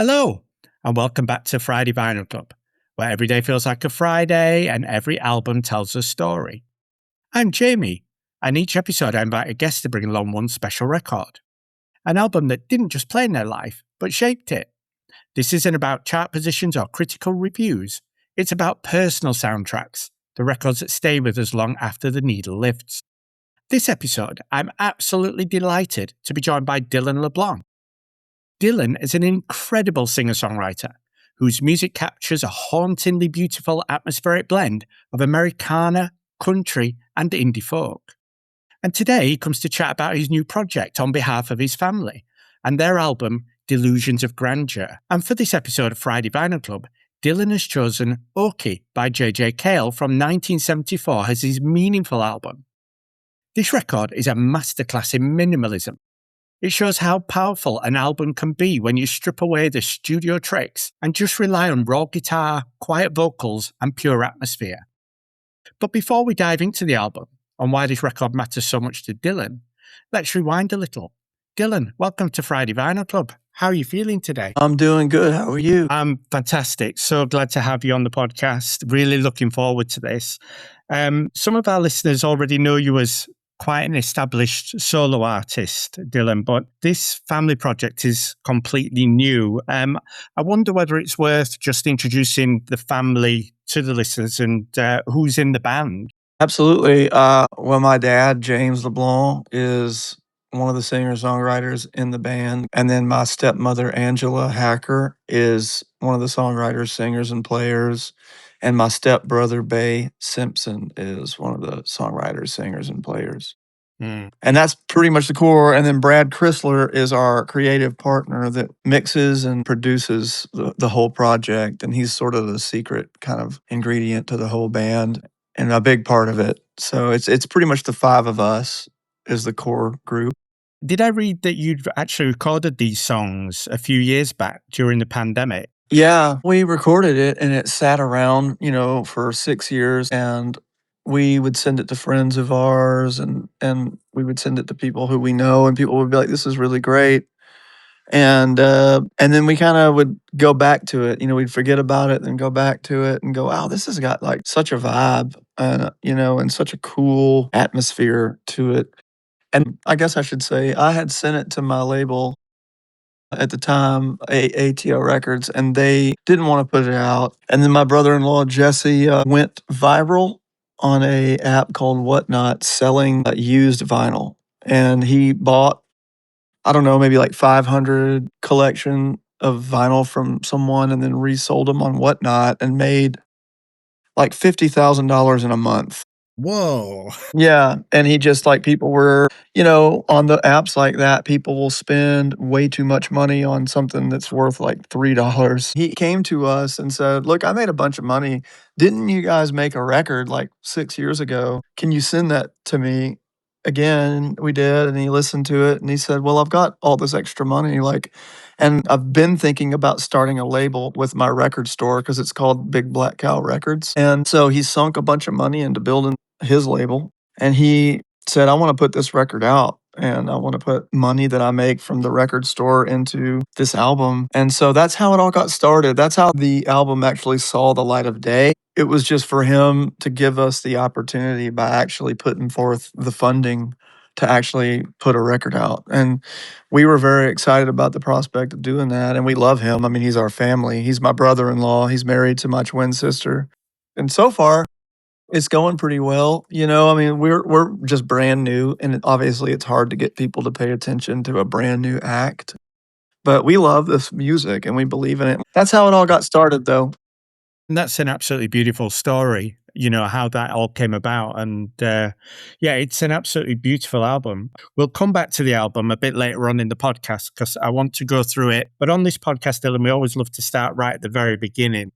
Hello, and welcome back to Friday Vinyl Club, where every day feels like a Friday and every album tells a story. I'm Jamie, and each episode I invite a guest to bring along one special record, an album that didn't just play in their life, but shaped it. This isn't about chart positions or critical reviews, it's about personal soundtracks, the records that stay with us long after the needle lifts. This episode, I'm absolutely delighted to be joined by Dylan LeBlanc. Dylan is an incredible singer-songwriter whose music captures a hauntingly beautiful atmospheric blend of Americana, country, and indie folk. And today he comes to chat about his new project on behalf of his family and their album, Delusions of Grandeur. And for this episode of Friday Vinyl Club, Dylan has chosen Okie by JJ Cale from 1974 as his meaningful album. This record is a masterclass in minimalism. It shows how powerful an album can be when you strip away the studio tricks and just rely on raw guitar, quiet vocals, and pure atmosphere. But before we dive into the album and why this record matters so much to Dylan, let's rewind a little. Dylan, welcome to Friday Vinyl Club. How are you feeling today? I'm doing good. How are you? I'm fantastic. So glad to have you on the podcast. Really looking forward to this. Some of our listeners already know you as quite an established solo artist, Dylan, but this family project is completely new. I wonder whether it's worth just introducing the family to the listeners and who's in the band. Absolutely. Well, my dad, James LeBlanc, is one of the singer-songwriters in the band. And then my stepmother, Angela Hacker, is one of the songwriters, singers, and players. And my stepbrother, Bay Simpson, is one of the songwriters, singers, and players. And that's pretty much the core. And then Brad Chrysler is our creative partner that mixes and produces the whole project. And he's sort of the secret kind of ingredient to the whole band and a big part of it. So it's pretty much the five of us is the core group. Did I read that you'd actually recorded these songs a few years back during the pandemic? Yeah, we recorded it and it sat around, for 6 years, and we would send it to friends of ours and we would send it to people who we know, and people would be like, this is really great. And then we kind of would go back to it. We'd forget about it and go back to it and go, wow, this has got like such a vibe and such a cool atmosphere to it. And I guess I should say I had sent it to my label at the time, ATO Records, and they didn't want to put it out. And then my brother-in-law, Jesse, went viral on a app called Whatnot selling used vinyl. And he bought, I don't know, maybe like 500 collection of vinyl from someone and then resold them on Whatnot and made like $50,000 in a month. Whoa. Yeah. And he just like people were, on the apps like that, people will spend way too much money on something that's worth like $3. He came to us and said, look, I made a bunch of money. Didn't you guys make a record like 6 years ago? Can you send that to me? Again, we did. And he listened to it and he said, well, I've got all this extra money. And I've been thinking about starting a label with my record store because it's called Big Black Cow Records. And so he sunk a bunch of money into building his label. And he said, I want to put this record out and I want to put money that I make from the record store into this album. And so that's how it all got started. That's how the album actually saw the light of day. It was just for him to give us the opportunity by actually putting forth the funding to actually put a record out. And we were very excited about the prospect of doing that. And we love him. I mean, he's our family. He's my brother-in-law. He's married to my twin sister. And so far, it's going pretty well. I mean, we're just brand new. And obviously, it's hard to get people to pay attention to a brand new act. But we love this music and we believe in it. That's how it all got started, though. And that's an absolutely beautiful story, how that all came about. And it's an absolutely beautiful album. We'll come back to the album a bit later on in the podcast because I want to go through it. But on this podcast, Dylan, we always love to start right at the very beginning.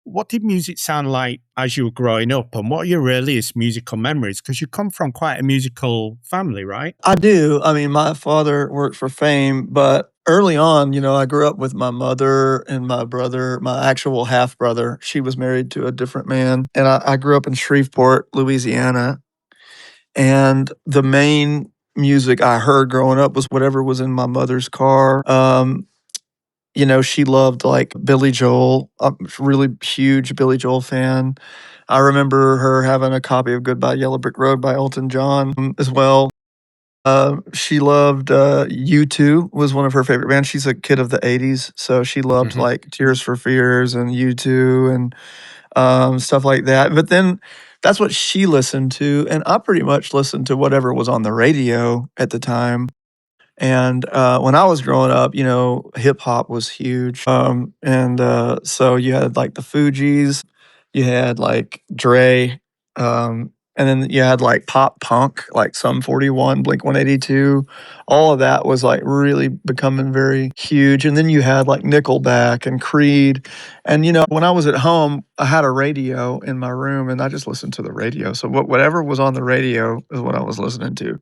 What did music sound like as you were growing up? And what are your earliest musical memories? Because you come from quite a musical family, right? I do. I mean, my father worked for Fame, but early on, I grew up with my mother and my brother, my actual half brother. She was married to a different man. And I grew up in Shreveport, Louisiana. And the main music I heard growing up was whatever was in my mother's car. You know, she loved like Billy Joel. I'm a really huge Billy Joel fan. I remember her having a copy of Goodbye Yellow Brick Road by Elton John as well. She loved U2 was one of her favorite bands. She's a kid of the 80s, so she loved Mhm. like Tears for Fears and U2 and stuff like that. But then that's what she listened to, and I pretty much listened to whatever was on the radio at the time. And when I was growing up, you know, hip hop was huge. So you had like the Fugees, you had like Dre, and then you had like pop punk, like Sum 41, Blink 182. All of that was like really becoming very huge. And then you had like Nickelback and Creed. And, you know, when I was at home, I had a radio in my room and I just listened to the radio. So whatever was on the radio is what I was listening to.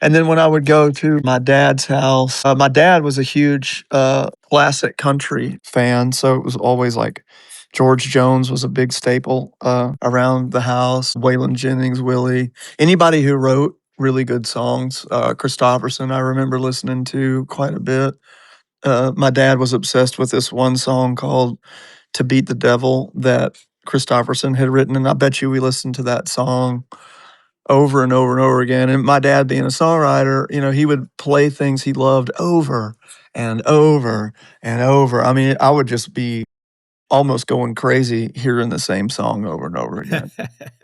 And then when I would go to my dad's house, my dad was a huge classic country fan. So it was always like George Jones was a big staple around the house. Waylon Jennings, Willie, anybody who wrote really good songs. Christopherson, I remember listening to quite a bit. My dad was obsessed with this one song called To Beat the Devil that Christopherson had written. And I bet you we listened to that song over and over and over again. And my dad being a songwriter, you know, he would play things he loved over and over and over. I mean, I would just be almost going crazy hearing the same song over and over again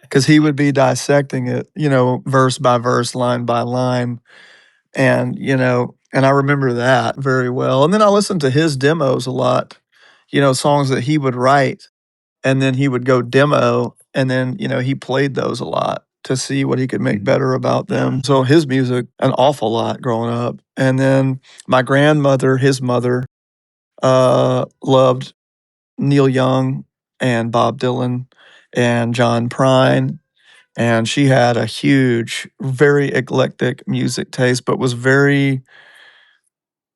because he would be dissecting it, you know, verse by verse, line by line. And, you know, and I remember that very well. And then I listened to his demos a lot, you know, songs that he would write and then he would go demo and then, you know, he played those a lot to see what he could make better about them. So his music an awful lot growing up. And then my grandmother, his mother, loved Neil Young and Bob Dylan and John Prine. And she had a huge, very eclectic music taste, but was very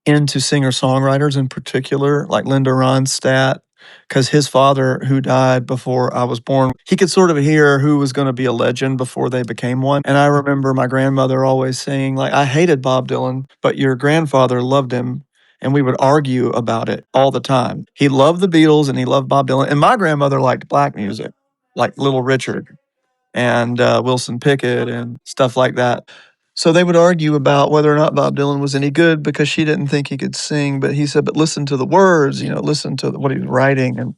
into singer-songwriters in particular, like Linda Ronstadt, because his father, who died before I was born, he could sort of hear who was going to be a legend before they became one. And I remember my grandmother always saying, like, I hated Bob Dylan, but your grandfather loved him. And we would argue about it all the time. He loved the Beatles and he loved Bob Dylan. And my grandmother liked black music, like Little Richard and Wilson Pickett and stuff like that. So they would argue about whether or not Bob Dylan was any good because she didn't think he could sing. But he said, but listen to the words, you know, listen to what he was writing. And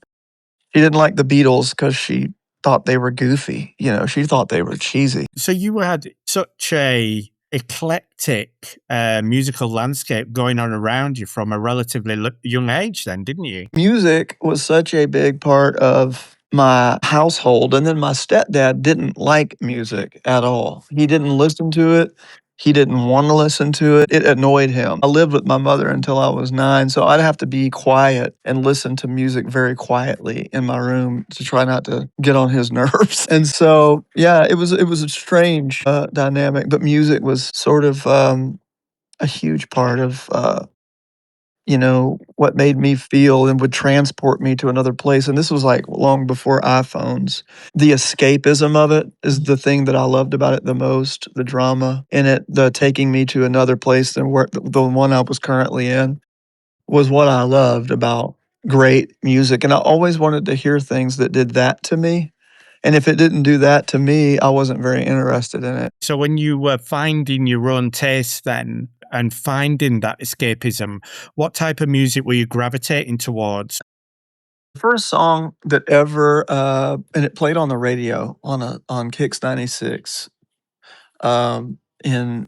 she didn't like the Beatles because she thought they were goofy. You know, she thought they were cheesy. So you had such a eclectic musical landscape going on around you from a relatively young age then, didn't you? Music was such a big part of my household. And then my stepdad didn't like music at all. He didn't listen to it. He didn't want to listen to it. It annoyed him. I lived with my mother until I was 9, so I'd have to be quiet and listen to music very quietly in my room to try not to get on his nerves. And so, yeah, it was a strange dynamic, but music was sort of a huge part of you know, what made me feel and would transport me to another place. And this was like long before iPhones. The escapism of it is the thing that I loved about it the most, the drama in it, the taking me to another place than where the one I was currently in was what I loved about great music. And I always wanted to hear things that did that to me. And if it didn't do that to me, I wasn't very interested in it. So when you were finding your own taste then and finding that escapism, what type of music were you gravitating towards? First song that ever and it played on the radio on Kix 96 in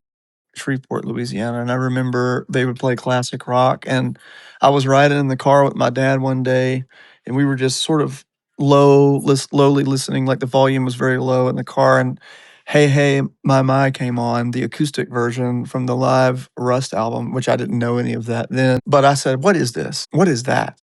Shreveport, Louisiana. And I remember they would play classic rock. And I was riding in the car with my dad one day, and we were just sort of slowly listening, like the volume was very low in the car. And Hey, Hey, My came on, the acoustic version from the live Rust album, which I didn't know any of that then. But I said, what is this? What is that?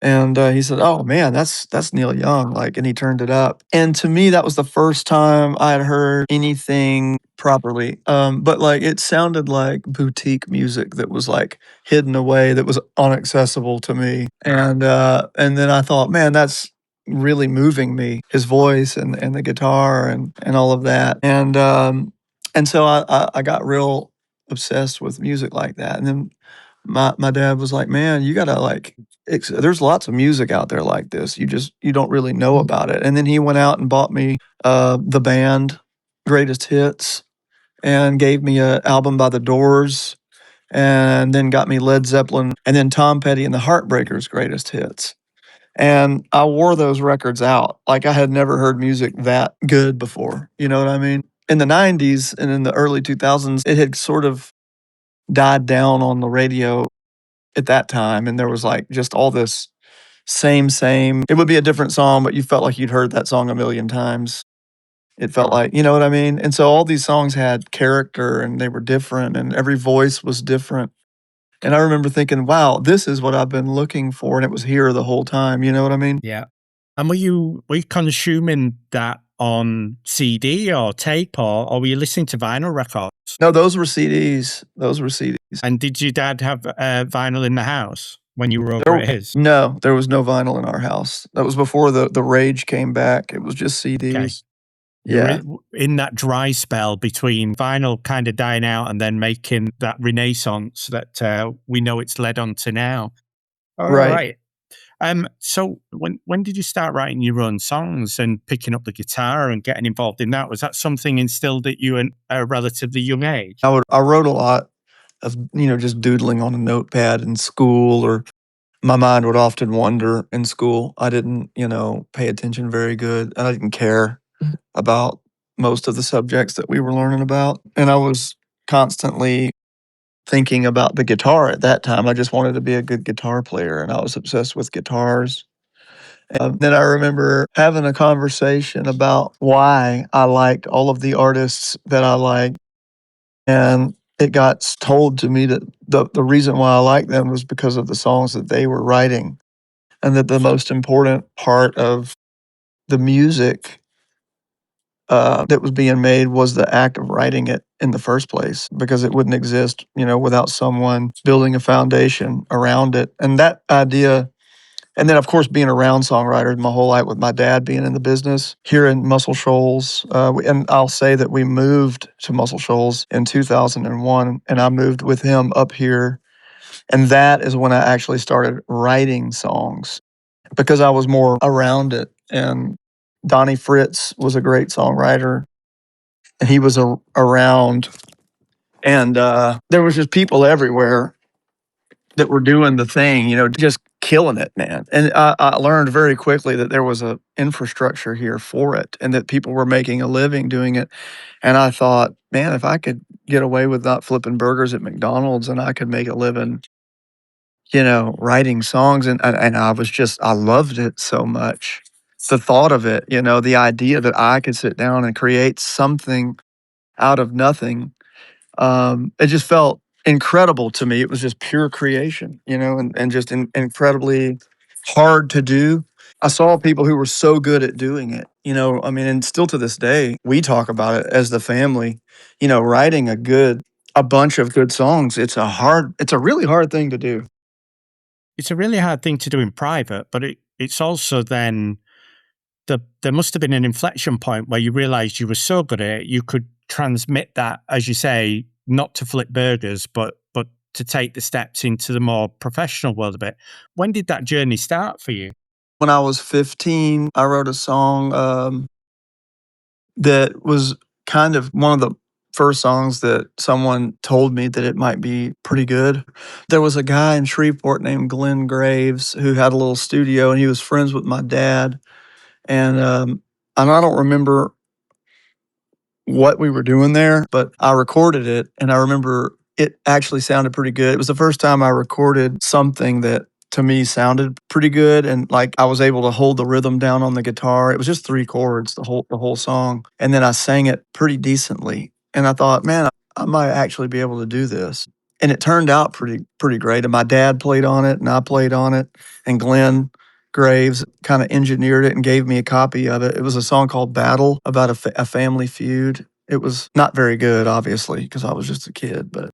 And he said, "Oh man, that's Neil Young." Like, and he turned it up. And to me, that was the first time I had heard anything properly. But like, it sounded like boutique music that was like hidden away, that was inaccessible to me. And then I thought, man, that's really moving me. His voice and the guitar and all of that. And so I got real obsessed with music like that. And then my dad was like, "Man, you gotta like, there's lots of music out there like this. You don't really know about it." And then he went out and bought me the band Greatest Hits and gave me a album by The Doors, and then got me Led Zeppelin and then Tom Petty and the Heartbreakers Greatest Hits. And I wore those records out like I had never heard music that good before. You know what I mean? In the 90s and in the early 2000s, it had sort of died down on the radio at that time. And there was like just all this same. It would be a different song, but you felt like you'd heard that song a million times. It felt like, you know what I mean? And so all these songs had character and they were different and every voice was different. And I remember thinking, wow, this is what I've been looking for. And it was here the whole time. You know what I mean? Yeah. And were you consuming that on CD or tape, or were you listening to vinyl records? No, those were CDs. Those were CDs. And did your dad have vinyl in the house when you were over at his? No, there was no vinyl in our house. That was before the rage came back. It was just CDs. Okay. Yeah. In that dry spell between vinyl kind of dying out and then making that renaissance that we know it's led on to now. All right. So when did you start writing your own songs and picking up the guitar and getting involved in that? Was that something instilled at you at a relatively young age? I wrote a lot of, just doodling on a notepad in school, or my mind would often wander in school. I didn't, pay attention very good, and I didn't care about most of the subjects that we were learning about. And I was constantly thinking about the guitar at that time. I just wanted to be a good guitar player, and I was obsessed with guitars. Then I remember having a conversation about why I liked all of the artists that I liked. And it got told to me that the reason why I liked them was because of the songs that they were writing. And that the most important part of the music that was being made was the act of writing it in the first place, because it wouldn't exist, without someone building a foundation around it. And that idea, and then of course being around songwriters my whole life with my dad being in the business here in Muscle Shoals. And I'll say that we moved to Muscle Shoals in 2001, and I moved with him up here. And that is when I actually started writing songs, because I was more around it. And Donnie Fritz was a great songwriter, and he was around. And there was just people everywhere that were doing the thing, just killing it, man. And I learned very quickly that there was a infrastructure here for it, and that people were making a living doing it. And I thought, man, if I could get away with not flipping burgers at McDonald's, and I could make a living, writing songs. And I loved it so much. The thought of it, the idea that I could sit down and create something out of nothing, it just felt incredible to me. It was just pure creation, and just incredibly hard to do. I saw people who were so good at doing it, and still to this day, we talk about it as the family, writing a bunch of good songs. It's a really hard thing to do. It's a really hard thing to do in private, but it's also then there must have been an inflection point where you realized you were so good at it, you could transmit that, as you say, not to flip burgers, but to take the steps into the more professional world of it. When did that journey start for you? When I was 15, I wrote a song that was kind of one of the first songs that someone told me that it might be pretty good. There was a guy in Shreveport named Glenn Graves who had a little studio, and he was friends with my dad. And I don't remember what we were doing there, but I recorded it, and I remember it actually sounded pretty good. It was the first time I recorded something that to me sounded pretty good, and like I was able to hold the rhythm down on the guitar. It was just 3 chords the whole song, and then I sang it pretty decently. And I thought, man, I might actually be able to do this. And it turned out pretty great. And my dad played on it, and I played on it, and Glenn Graves kind of engineered it and gave me a copy of it. It was a song called Battle, about a family feud. It was not very good, obviously, because I was just a kid, but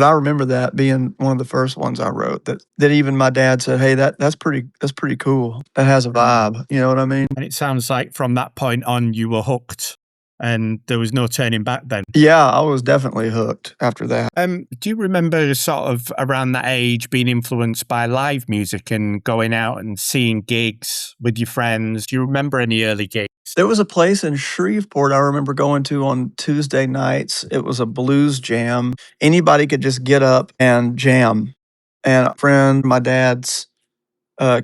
I remember that being one of the first ones I wrote that even my dad said, "Hey, that's pretty cool. That has a vibe." You know what I mean? And it sounds like from that point on, you were hooked. and there was no turning back then. Yeah, I was definitely hooked after that. Do you remember sort of around that age being influenced by live music and going out and seeing gigs with your friends? Do you remember any early gigs? There was a place in Shreveport I remember going to on Tuesday nights. It was a blues jam. Anybody could just get up and jam. And a friend, my dad's,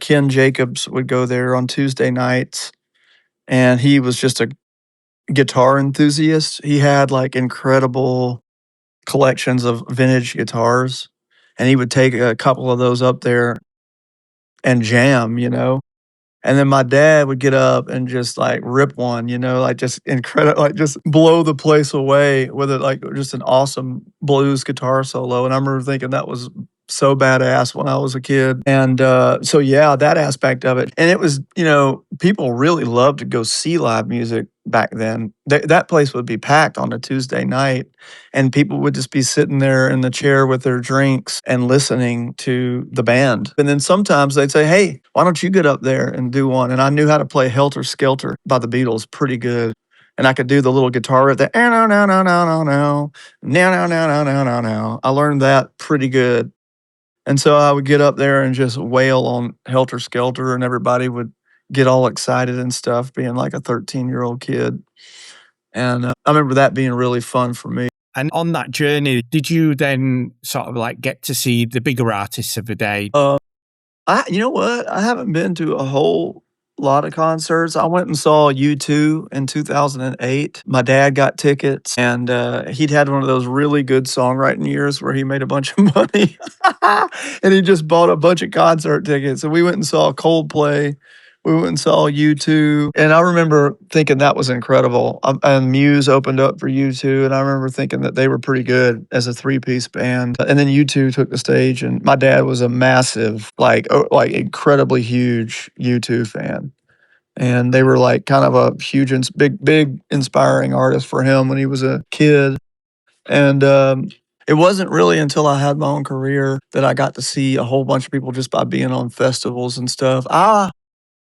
Ken Jacobs, would go there on Tuesday nights. And he was just a guitar enthusiast. He had like incredible collections of vintage guitars. And he would take a couple of those up there and jam, you know. And then my dad would get up and just like rip one, you know, like just incredible, like just blow the place away with it, like just an awesome blues guitar solo. And I remember thinking that was so badass when I was a kid. And so, yeah, that aspect of it. And it was, you know, people really loved to go see live music back then. That place would be packed on a Tuesday night, and people would just be sitting there in the chair with their drinks and listening to the band. And then sometimes they'd say, hey, why don't you get up there and do one? And I knew how to play Helter Skelter by the Beatles pretty good. And I could do the little guitar riff that, no, no, no, no, no, no, no, no, no, no, no, no. I learned that pretty good. And so I would get up there and just wail on Helter Skelter, and everybody would get all excited and stuff, being like a 13-year-old kid. And I remember that being really fun for me. And on that journey, did you then sort of like get to see the bigger artists of the day? You know what? I haven't been to a whole lot of concerts. I went and saw U2 in 2008. My dad got tickets, and he'd had one of those really good songwriting years where he made a bunch of money. And he just bought a bunch of concert tickets. And we went and saw Coldplay. We went and saw U2. And I remember thinking that was incredible. And Muse opened up for U2. And I remember thinking that they were pretty good as a three-piece band. And then U2 took the stage. And my dad was a massive, like incredibly huge U2 fan. And they were like kind of a huge, big inspiring artist for him when he was a kid. And it wasn't really until I had my own career that I got to see a whole bunch of people just by being on festivals and stuff. I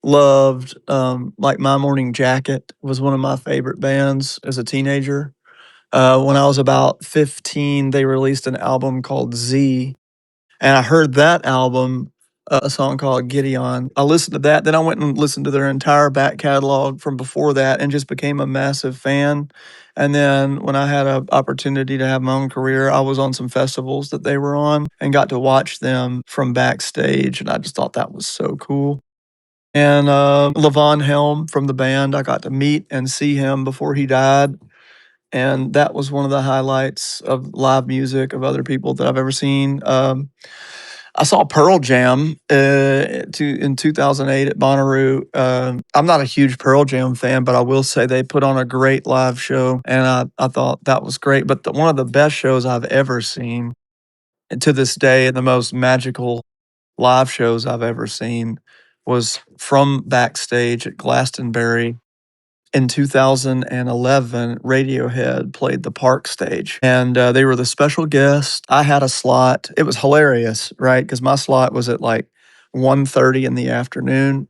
loved, like My Morning Jacket was one of my favorite bands as a teenager. When I was about 15, they released an album called Z, and I heard that album, a song called Gideon. I listened to that, then I went and listened to their entire back catalog from before that and just became a massive fan. And then when I had an opportunity to have my own career, I was on some festivals that they were on and got to watch them from backstage, and I just thought that was so cool. And Levon Helm from the band, I got to meet and see him before he died. And that was one of the highlights of live music of other people that I've ever seen. I saw Pearl Jam in 2008 at Bonnaroo. I'm not a huge Pearl Jam fan, but I will say they put on a great live show, and I thought that was great. But one of the best shows I've ever seen, and to this day, and the most magical live shows I've ever seen, was from backstage at Glastonbury. In 2011, Radiohead played the Park stage, and they were the special guest. I had a slot. It was hilarious, right? Because my slot was at like 1:30 in the afternoon.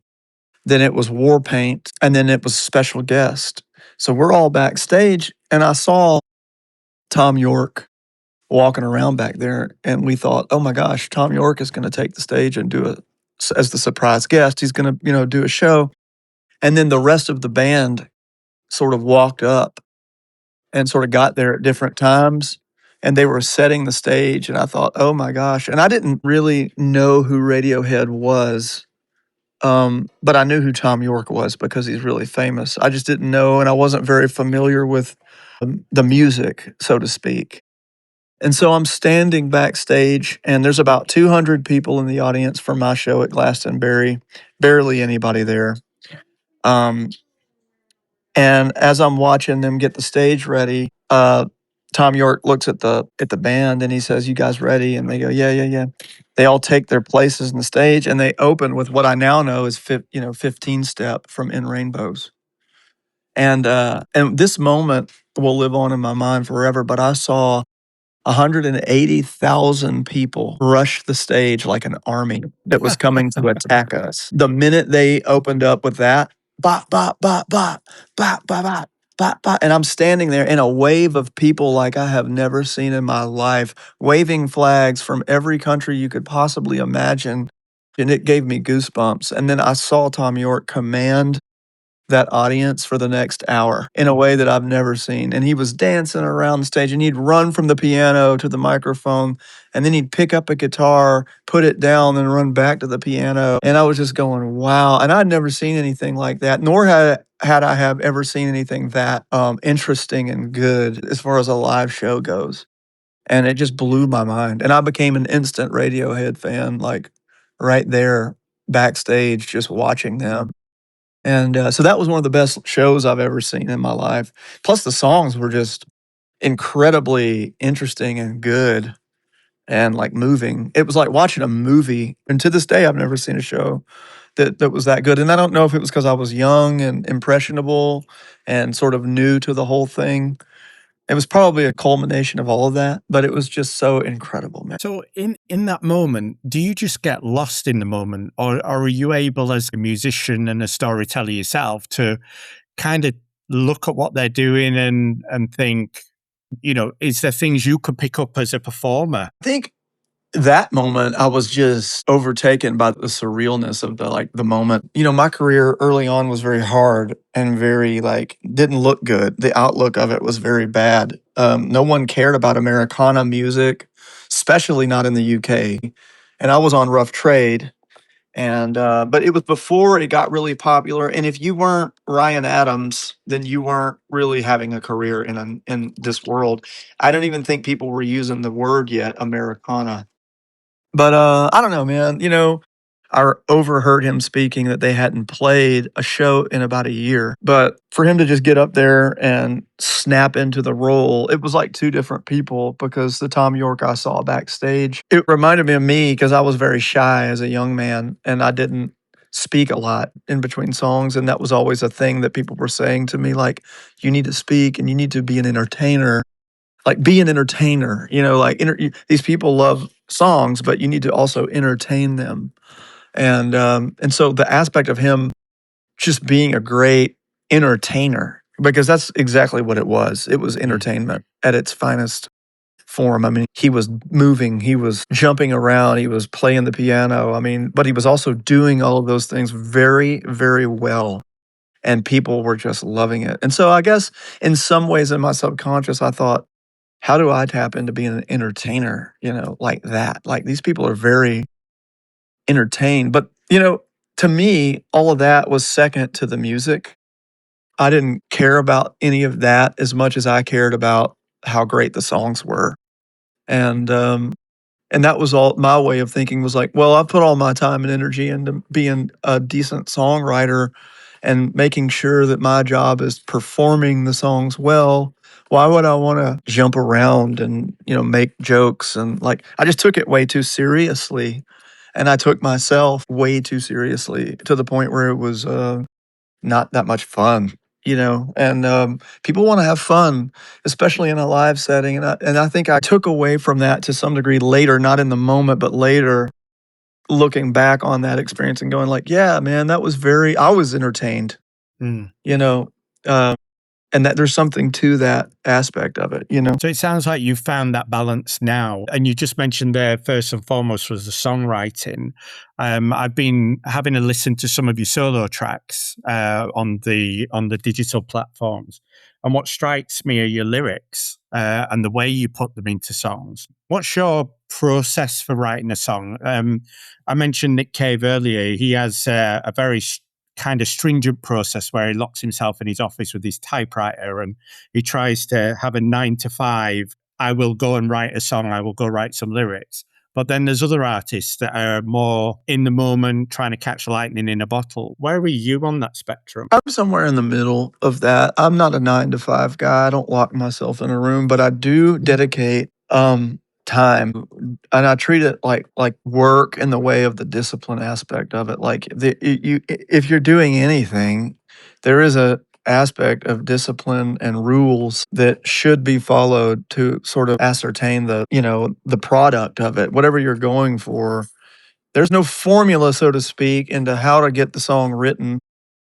Then it was War Paint, and then it was special guest. So we're all backstage, and I saw Tom York walking around back there, and we thought, oh my gosh, Tom York is going to take the stage and as the surprise guest. He's going to, do a show. And then the rest of the band sort of walked up and sort of got there at different times, and they were setting the stage, and I thought, oh my gosh. And I didn't really know who Radiohead was, but I knew who Tom York was because he's really famous. I just didn't know, and I wasn't very familiar with the music, so to speak. And so I'm standing backstage, and there's about 200 people in the audience for my show at Glastonbury, barely anybody there. And as I'm watching them get the stage ready, Tom York looks at the band and he says, "You guys ready?" And they go, "Yeah, yeah, yeah." They all take their places in the stage, and they open with what I now know is 15 Step from In Rainbows. And this moment will live on in my mind forever. But I saw 180,000 people rush the stage like an army that was coming to attack us. The minute they opened up with that, bop, bop, bop, bop, bop, bop, bop, "Bah, bah," and I'm standing there in a wave of people like I have never seen in my life, waving flags from every country you could possibly imagine, and it gave me goosebumps, and then I saw Tom York command that audience for the next hour in a way that I've never seen. And he was dancing around the stage and he'd run from the piano to the microphone and then he'd pick up a guitar, put it down, and run back to the piano. And I was just going, wow. And I'd never seen anything like that, nor had I have ever seen anything that interesting and good as far as a live show goes. And it just blew my mind. And I became an instant Radiohead fan, like right there backstage, just watching them. And, so that was one of the best shows I've ever seen in my life. Plus, the songs were just incredibly interesting and good and, like, moving. It was like watching a movie, and to this day, I've never seen a show that was that good, and I don't know if it was because I was young and impressionable and sort of new to the whole thing. It was probably a culmination of all of that, but it was just so incredible, man. So in that moment, do you just get lost in the moment, or are you able as a musician and a storyteller yourself to kind of look at what they're doing and think, is there things you could pick up as a performer? I think that moment, I was just overtaken by the surrealness of the moment. You know, my career early on was very hard and very, like, didn't look good. The outlook of it was very bad. No one cared about Americana music, especially not in the UK. And I was on Rough Trade. And but it was before it got really popular. And if you weren't Ryan Adams, then you weren't really having a career in this world. I don't even think people were using the word yet, Americana. But, I don't know, man, I overheard him speaking that they hadn't played a show in about a year, but for him to just get up there and snap into the role, it was like 2 different people because the Tom York I saw backstage, it reminded me of me because I was very shy as a young man, and I didn't speak a lot in between songs, and that was always a thing that people were saying to me, like, "You need to speak, and you need to be an entertainer." Like, be an entertainer, like, these people love songs, but you need to also entertain them. And so the aspect of him just being a great entertainer, because that's exactly what it was. It was entertainment at its finest form. I mean, he was moving, he was jumping around, he was playing the piano. I mean, but he was also doing all of those things very, very well. And people were just loving it. And so I guess in some ways in my subconscious, I thought, how do I tap into being an entertainer, like that? Like, these people are very entertained. But, to me, all of that was second to the music. I didn't care about any of that as much as I cared about how great the songs were. And and that was all my way of thinking was like, well, I put all my time and energy into being a decent songwriter and making sure that my job is performing the songs well. Why would I want to jump around and, make jokes? And like, I just took it way too seriously. And I took myself way too seriously to the point where it was not that much fun, and people want to have fun, especially in a live setting. And I think I took away from that to some degree later, not in the moment, but later, looking back on that experience and going like, yeah, man, I was entertained, Mm. uh, and that there's something to that aspect of it. So it sounds like you've found that balance now. And you just mentioned there, first and foremost, was the songwriting. I've been having a listen to some of your solo tracks on the digital platforms. And what strikes me are your lyrics and the way you put them into songs. What's your process for writing a song? I mentioned Nick Cave earlier. He has a very kind of stringent process where he locks himself in his office with his typewriter and he tries to have a 9 to 5. I will go and write a song. I will go write some lyrics. But then there's other artists that are more in the moment, trying to catch lightning in a bottle. Where are you on that spectrum? I'm somewhere in the middle of that. I'm not a 9 to 5 guy. I don't lock myself in a room, but I do dedicate time, and I treat it like work in the way of the discipline aspect of it. Like, if you're doing anything, there is a aspect of discipline and rules that should be followed to sort of ascertain the product of it, whatever you're going for. There's no formula, so to speak, into how to get the song written.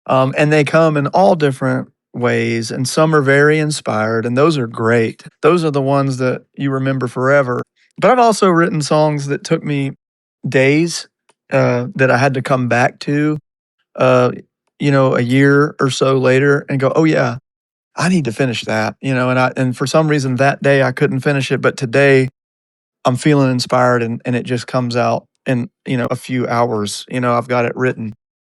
And they come in all different ways, and some are very inspired, and those are great. Those are the ones that you remember forever. But I've also written songs that took me days that I had to come back to, uh, a year or so later and go, oh, yeah, I need to finish that, and for some reason that day I couldn't finish it, but today I'm feeling inspired and it just comes out in, a few hours, I've got it written.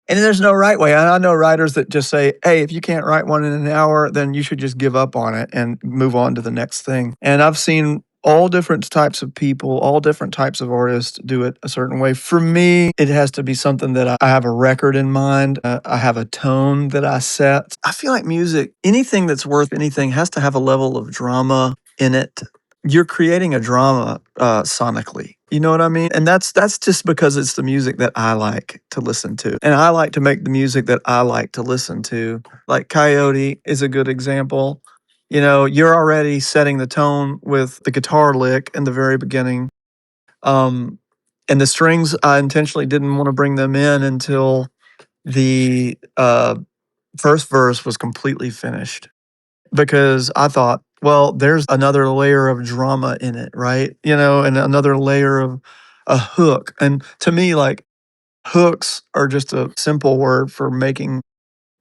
And there's no right way. I know writers that just say, hey, if you can't write one in an hour, then you should just give up on it and move on to the next thing. And I've seen all different types of people, all different types of artists do it a certain way. For me, it has to be something that I have a record in mind. I have a tone that I set. I feel like music, anything that's worth anything, has to have a level of drama in it. You're creating a drama sonically. You know what I mean? And that's just because it's the music that I like to listen to. And I like to make the music that I like to listen to. Like Coyote is a good example. You're already setting the tone with the guitar lick in the very beginning. And the strings, I intentionally didn't want to bring them in until the first verse was completely finished, because I thought, well, there's another layer of drama in it, right? And another layer of a hook. And to me, like, hooks are just a simple word for making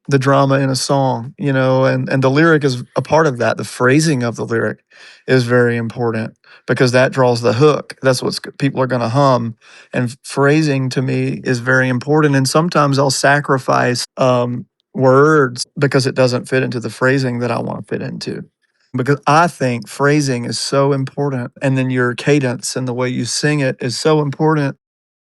the drama in a song, and the lyric is a part of that. The phrasing of the lyric is very important because that draws the hook. That's what people are going to hum. And phrasing to me is very important. And sometimes I'll sacrifice words because it doesn't fit into the phrasing that I want to fit into. Because I think phrasing is so important. And then your cadence and the way you sing it is so important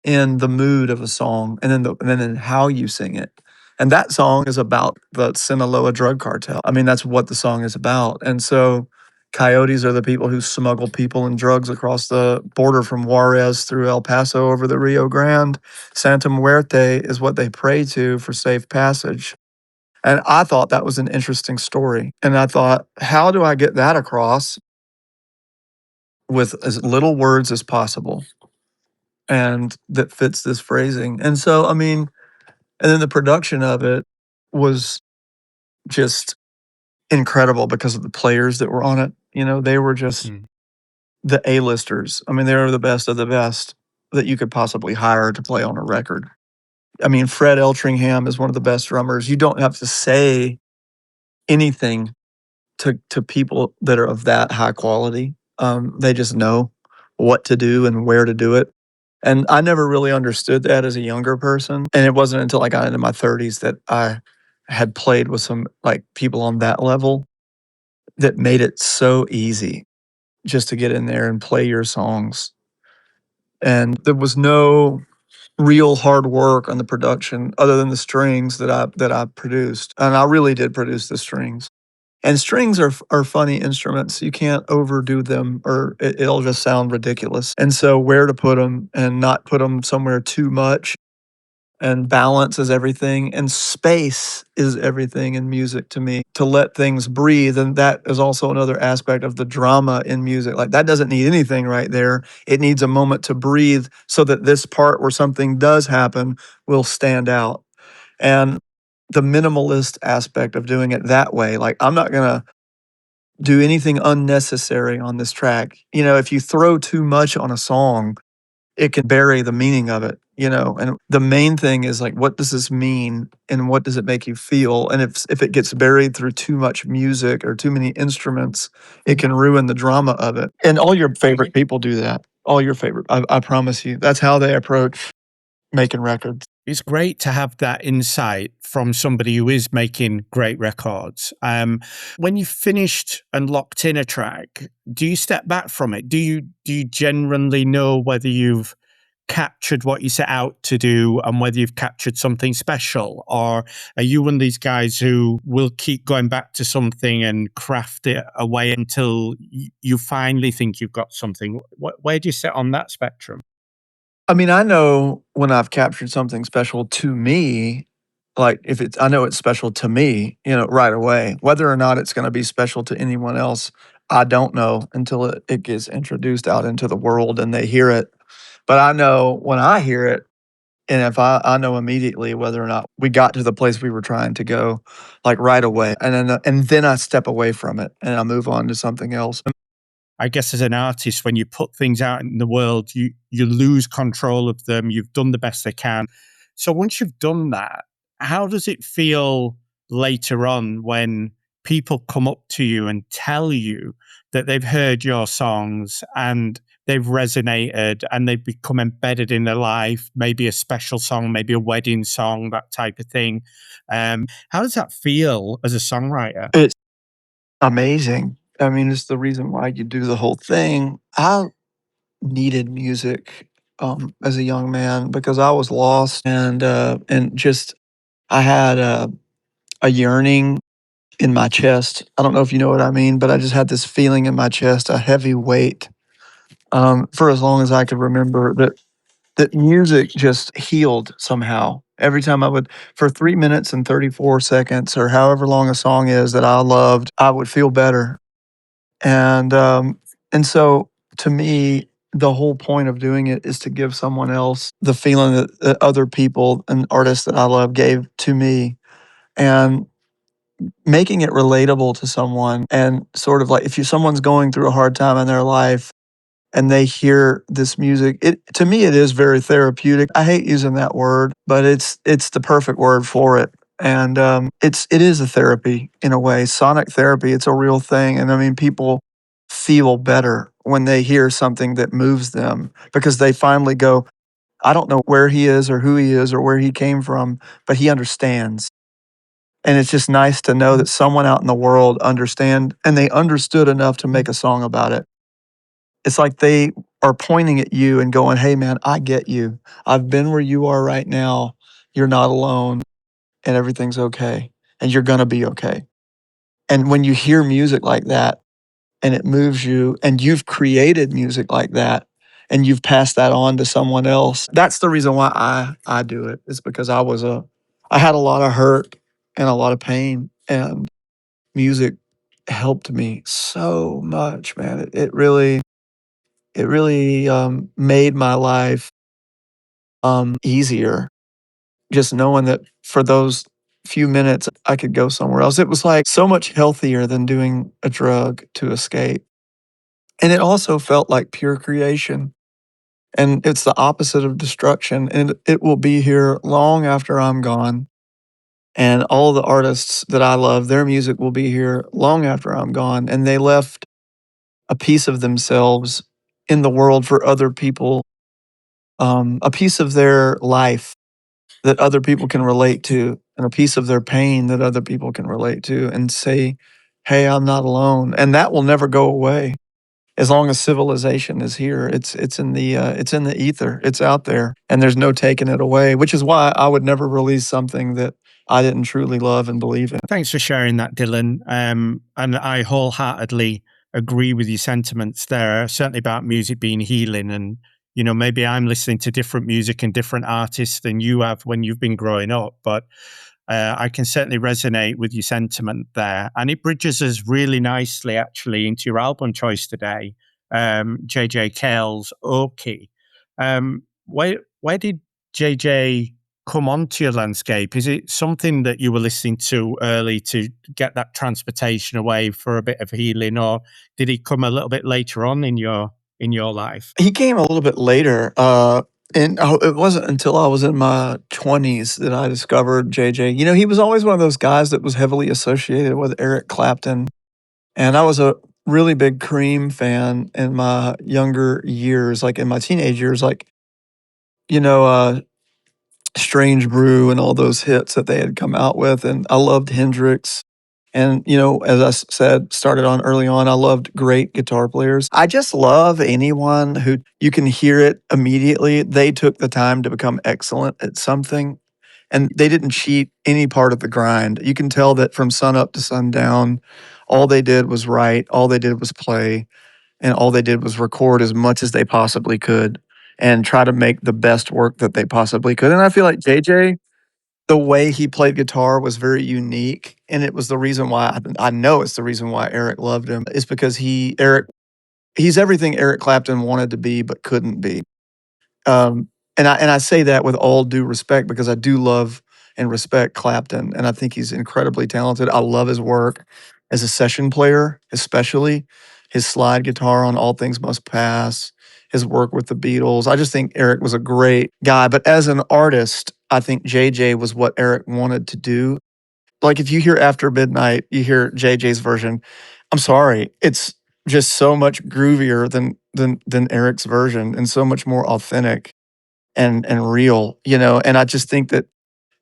in the mood of a song, and then in how you sing it. And that song is about the Sinaloa drug cartel. I mean, that's what the song is about. And so coyotes are the people who smuggle people and drugs across the border from Juarez through El Paso over the Rio Grande. Santa Muerte is what they pray to for safe passage. And I thought that was an interesting story. And I thought, how do I get that across with as little words as possible and that fits this phrasing? And so, I mean, and then the production of it was just incredible because of the players that were on it. They were just the A-listers. I mean, they were the best of the best that you could possibly hire to play on a record. I mean, Fred Eltringham is one of the best drummers. You don't have to say anything to people that are of that high quality. They just know what to do and where to do it. And I never really understood that as a younger person. And it wasn't until I got into my 30s that I had played with some like people on that level that made it so easy just to get in there and play your songs. And there was no real hard work on the production other than the strings that I produced. And I really did produce the strings. And strings are funny instruments. You can't overdo them or it'll just sound ridiculous. And so where to put them and not put them somewhere too much, and balance is everything, and space is everything in music to me, to let things breathe. And that is also another aspect of the drama in music. Like, that doesn't need anything right there. It needs a moment to breathe so that this part where something does happen will stand out. And the minimalist aspect of doing it that way, like, I'm not going to do anything unnecessary on this track. If you throw too much on a song, it can bury the meaning of it. And the main thing is, like, what does this mean and what does it make you feel? And if it gets buried through too much music or too many instruments, it can ruin the drama of it. And all your favorite people do that. All your favorite, I promise you, that's how they approach making records. It's great to have that insight from somebody who is making great records. When you've finished and locked in a track, do you step back from it? Do you generally know whether you've captured what you set out to do and whether you've captured something special? Or are you one of these guys who will keep going back to something and craft it away until you finally think you've got something? Where do you sit on that spectrum? I mean, I know when I've captured something special to me, like, I know it's special to me, right away. Whether or not it's going to be special to anyone else, I don't know until it gets introduced out into the world and they hear it. But I know when I hear it, And if I know immediately whether or not we got to the place we were trying to go, like right away. And then I step away from it and I move on to something else. I guess as an artist, when you put things out in the world, you lose control of them. You've done the best they can. So once you've done that, how does it feel later on when people come up to you and tell you that they've heard your songs and they've resonated and they've become embedded in their life, maybe a special song, maybe a wedding song, that type of thing. How does that feel as a songwriter? It's amazing. I mean, it's the reason why you do the whole thing. I needed music as a young man because I was lost and just I had a yearning in my chest. I don't know if you know what I mean, but I just had this feeling in my chest, a heavy weight, for as long as I could remember that music just healed somehow. Every time I would, for 3 minutes and 34 seconds, or however long a song is that I loved, I would feel better. And and so to me, the whole point of doing it is to give someone else the feeling that other people and artists that I love gave to me. And making it relatable to someone and sort of like if you someone's going through a hard time in their life and they hear this music, it to me it is very therapeutic. I hate using that word, but it's the perfect word for it. And it is a therapy in a way, sonic therapy. It's a real thing, and I mean people feel better when they hear something that moves them because they finally go, I don't know where he is or who he is or where he came from, but he understands. And it's just nice to know that someone out in the world understand and they understood enough to make a song about it. It's like they are pointing at you and going, "Hey man, I get you. I've been where you are right now. You're not alone and everything's okay and you're going to be okay." And when you hear music like that and it moves you and you've created music like that and you've passed that on to someone else, that's the reason why I do it. It's because I had a lot of hurt and a lot of pain and music helped me so much, man. It really made my life easier. Just knowing that for those few minutes I could go somewhere else. It was like so much healthier than doing a drug to escape. And it also felt like pure creation. And it's the opposite of destruction. And it will be here long after I'm gone. And all the artists that I love, their music will be here long after I'm gone. And they left a piece of themselves in the world for other people, a piece of their life that other people can relate to, and a piece of their pain that other people can relate to, and say, "Hey, I'm not alone." And that will never go away as long as civilization is here. It's in the ether. It's out there, and there's no taking it away. Which is why I would never release something that I didn't truly love and believe in. Thanks for sharing that, Dylan. And I wholeheartedly agree with your sentiments there, certainly about music being healing. And, you know, maybe I'm listening to different music and different artists than you have when you've been growing up, but I can certainly resonate with your sentiment there. And it bridges us really nicely, actually, into your album choice today, JJ Cale's Okie. Where did JJ come onto your landscape? Is it something that you were listening to early to get that transportation away for a bit of healing, or did he come a little bit later on in your life? He came a little bit later, and it wasn't until I was in my 20s that I discovered JJ. You know, he was always one of those guys that was heavily associated with Eric Clapton, and I was a really big Cream fan in my younger years, like in my teenage years, like, you know, Strange Brew and all those hits that they had come out with, and I loved Hendrix. And, you know, as I said, started on early on, I loved great guitar players. I just love anyone who you can hear it immediately. They took the time to become excellent at something and they didn't cheat any part of the grind. You can tell that from sun up to sundown, all they did was write, all they did was play, and all they did was record as much as they possibly could and try to make the best work that they possibly could. And I feel like JJ, the way he played guitar was very unique, and it was the reason why I know it's the reason why Eric loved him is because he's everything Eric Clapton wanted to be but couldn't be. Um, And I say that with all due respect because I do love and respect Clapton, and I think he's incredibly talented. I love his work as a session player, especially his slide guitar on All Things Must Pass, his work with the Beatles. I just think Eric was a great guy. But as an artist, I think JJ was what Eric wanted to do. Like if you hear After Midnight, you hear JJ's version. I'm sorry, it's just so much groovier than Eric's version and so much more authentic and real, you know. And I just think that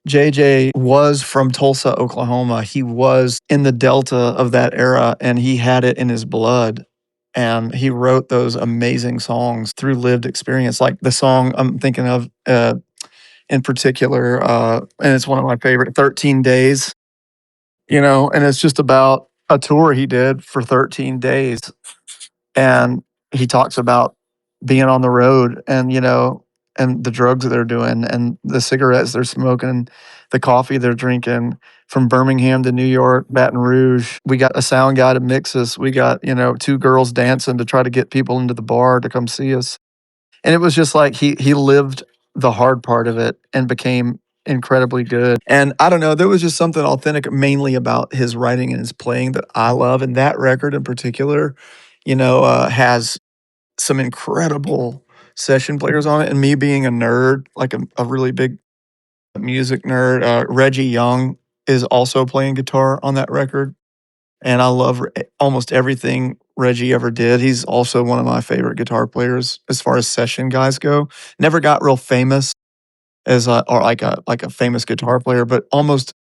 JJ was from Tulsa, Oklahoma. He was in the Delta of that era and he had it in his blood. And he wrote those amazing songs through lived experience. Like the song I'm thinking of in particular, and it's one of my favorite, 13 Days, you know, and it's just about a tour he did for 13 days. And he talks about being on the road and, you know, and the drugs that they're doing and the cigarettes they're smoking, the coffee they're drinking from Birmingham to New York, Baton Rouge. We got a sound guy to mix us. We got, you know, two girls dancing to try to get people into the bar to come see us. And it was just like he lived the hard part of it and became incredibly good. And I don't know, there was just something authentic mainly about his writing and his playing that I love. And that record in particular, you know, has some incredible session players on it. And me being a nerd, like a really big music nerd, Reggie Young is also playing guitar on that record. And I love almost everything Reggie ever did. He's also one of my favorite guitar players as far as session guys go. Never got real famous as or like a famous guitar player, but almost.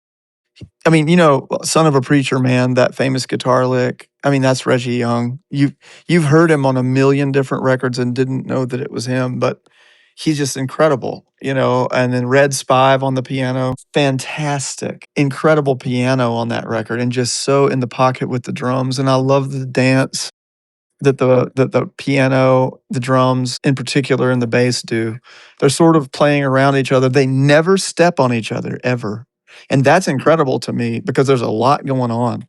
I mean, you know, "Son of a Preacher Man," that famous guitar lick. I mean, that's Reggie Young. You've heard him on a million different records and didn't know that it was him, but he's just incredible, you know. And then Red Spive on the piano, fantastic, incredible piano on that record, and just so in the pocket with the drums. And I love the dance that the piano, the drums in particular, and the bass do. They're sort of playing around each other. They never step on each other ever. And that's incredible to me because there's a lot going on,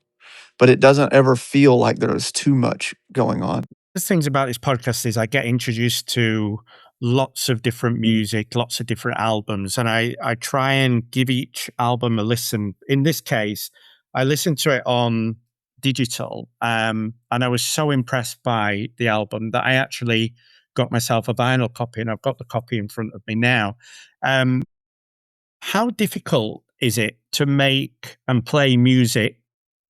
but it doesn't ever feel like there's too much going on. The things about this podcast is I get introduced to lots of different music, lots of different albums, and I try and give each album a listen. In this case, I listened to it on digital, and I was so impressed by the album that I actually got myself a vinyl copy, and I've got the copy in front of me now. Um, how difficult is it to make and play music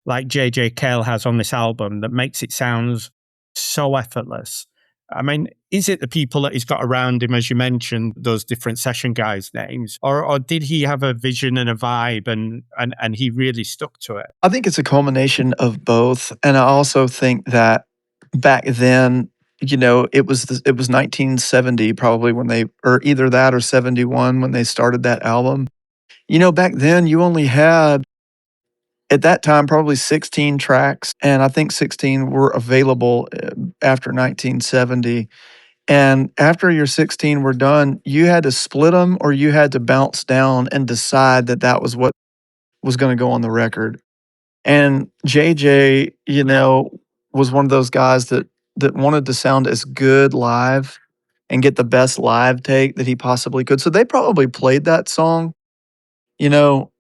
like JJ Cale has on this album that makes it sound so effortless? I mean, is it the people that he's got around him, as you mentioned, those different session guys' names, or did he have a vision and a vibe and he really stuck to it? I think it's a culmination of both, and I also think that back then, you know, it was 1970 probably when they, or either that or 71 when they started that album. You know, back then you only had at that time probably 16 tracks, and I think 16 were available after 1970. And after your 16 were done, you had to split them or you had to bounce down and decide that that was what was going to go on the record. And JJ, you know, was one of those guys that wanted to sound as good live and get the best live take that he possibly could. So they probably played that song, you know,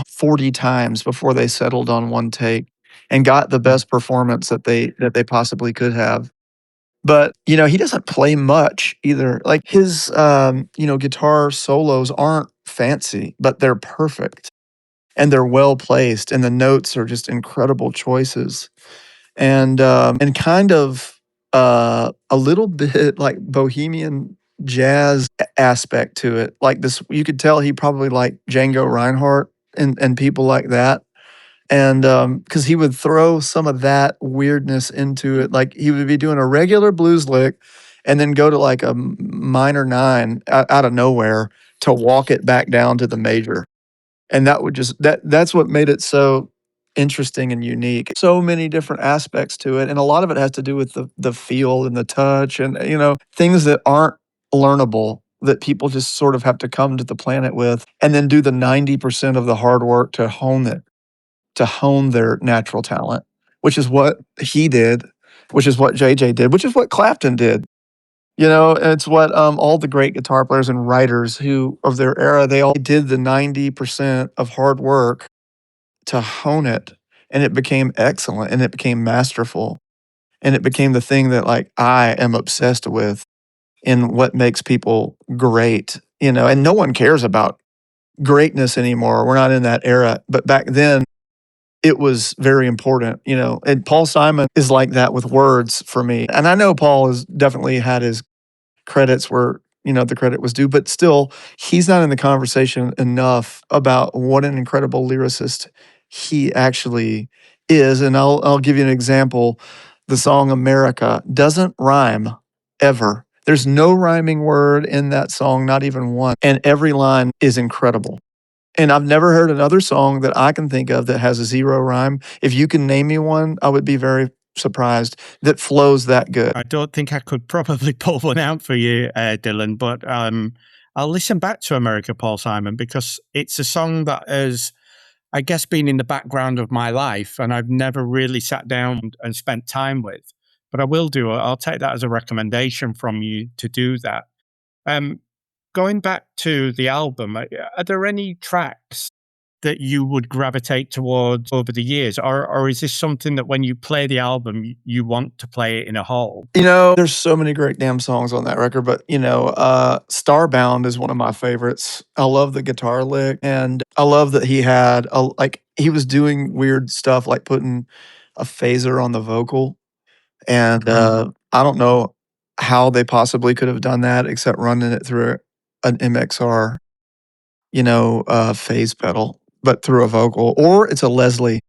40 times before they settled on one take and got the best performance that they possibly could have. But, you know, he doesn't play much either. Like his you know, guitar solos aren't fancy, but they're perfect and they're well placed and the notes are just incredible choices. And kind of a little bit like bohemian jazz aspect to it. Like this, you could tell he probably liked Django Reinhardt and people like that. And because he would throw some of that weirdness into it, like he would be doing a regular blues lick, and then go to like a minor nine out of nowhere to walk it back down to the major, and that would just that's what made it so interesting and unique. So many different aspects to it, and a lot of it has to do with the feel and the touch, and you know, things that aren't learnable that people just sort of have to come to the planet with, and then do the 90% of the hard work to hone it, to hone their natural talent, which is what he did, which is what JJ did, which is what Clapton did. You know, it's what all the great guitar players and writers who of their era, they all did the 90% of hard work to hone it, and it became excellent, and it became masterful, and it became the thing that like I am obsessed with in what makes people great, you know, and no one cares about greatness anymore. We're not in that era, but back then it was very important, you know. And Paul Simon is like that with words for me. And I know Paul has definitely had his credits where, you know, the credit was due, but still, he's not in the conversation enough about what an incredible lyricist he actually is. And I'll give you an example. The song America doesn't rhyme ever. There's no rhyming word in that song, not even one. And every line is incredible. And I've never heard another song that I can think of that has a zero rhyme. If you can name me one, I would be very surprised that flows that good. I don't think I could probably pull one out for you, Dylan, but I'll listen back to America, Paul Simon, because it's a song that has, I guess, been in the background of my life and I've never really sat down and spent time with. But I will do it. I'll take that as a recommendation from you to do that. Um, Going back to the album, are there any tracks that you would gravitate towards over the years? Or is this something that when you play the album, you want to play it in a whole? You know, there's so many great damn songs on that record, but you know, Starbound is one of my favorites. I love the guitar lick, and I love that he had like he was doing weird stuff like putting a phaser on the vocal, and I don't know how they possibly could have done that except running it through an MXR, you know, phase pedal, but through a vocal, or it's a Leslie,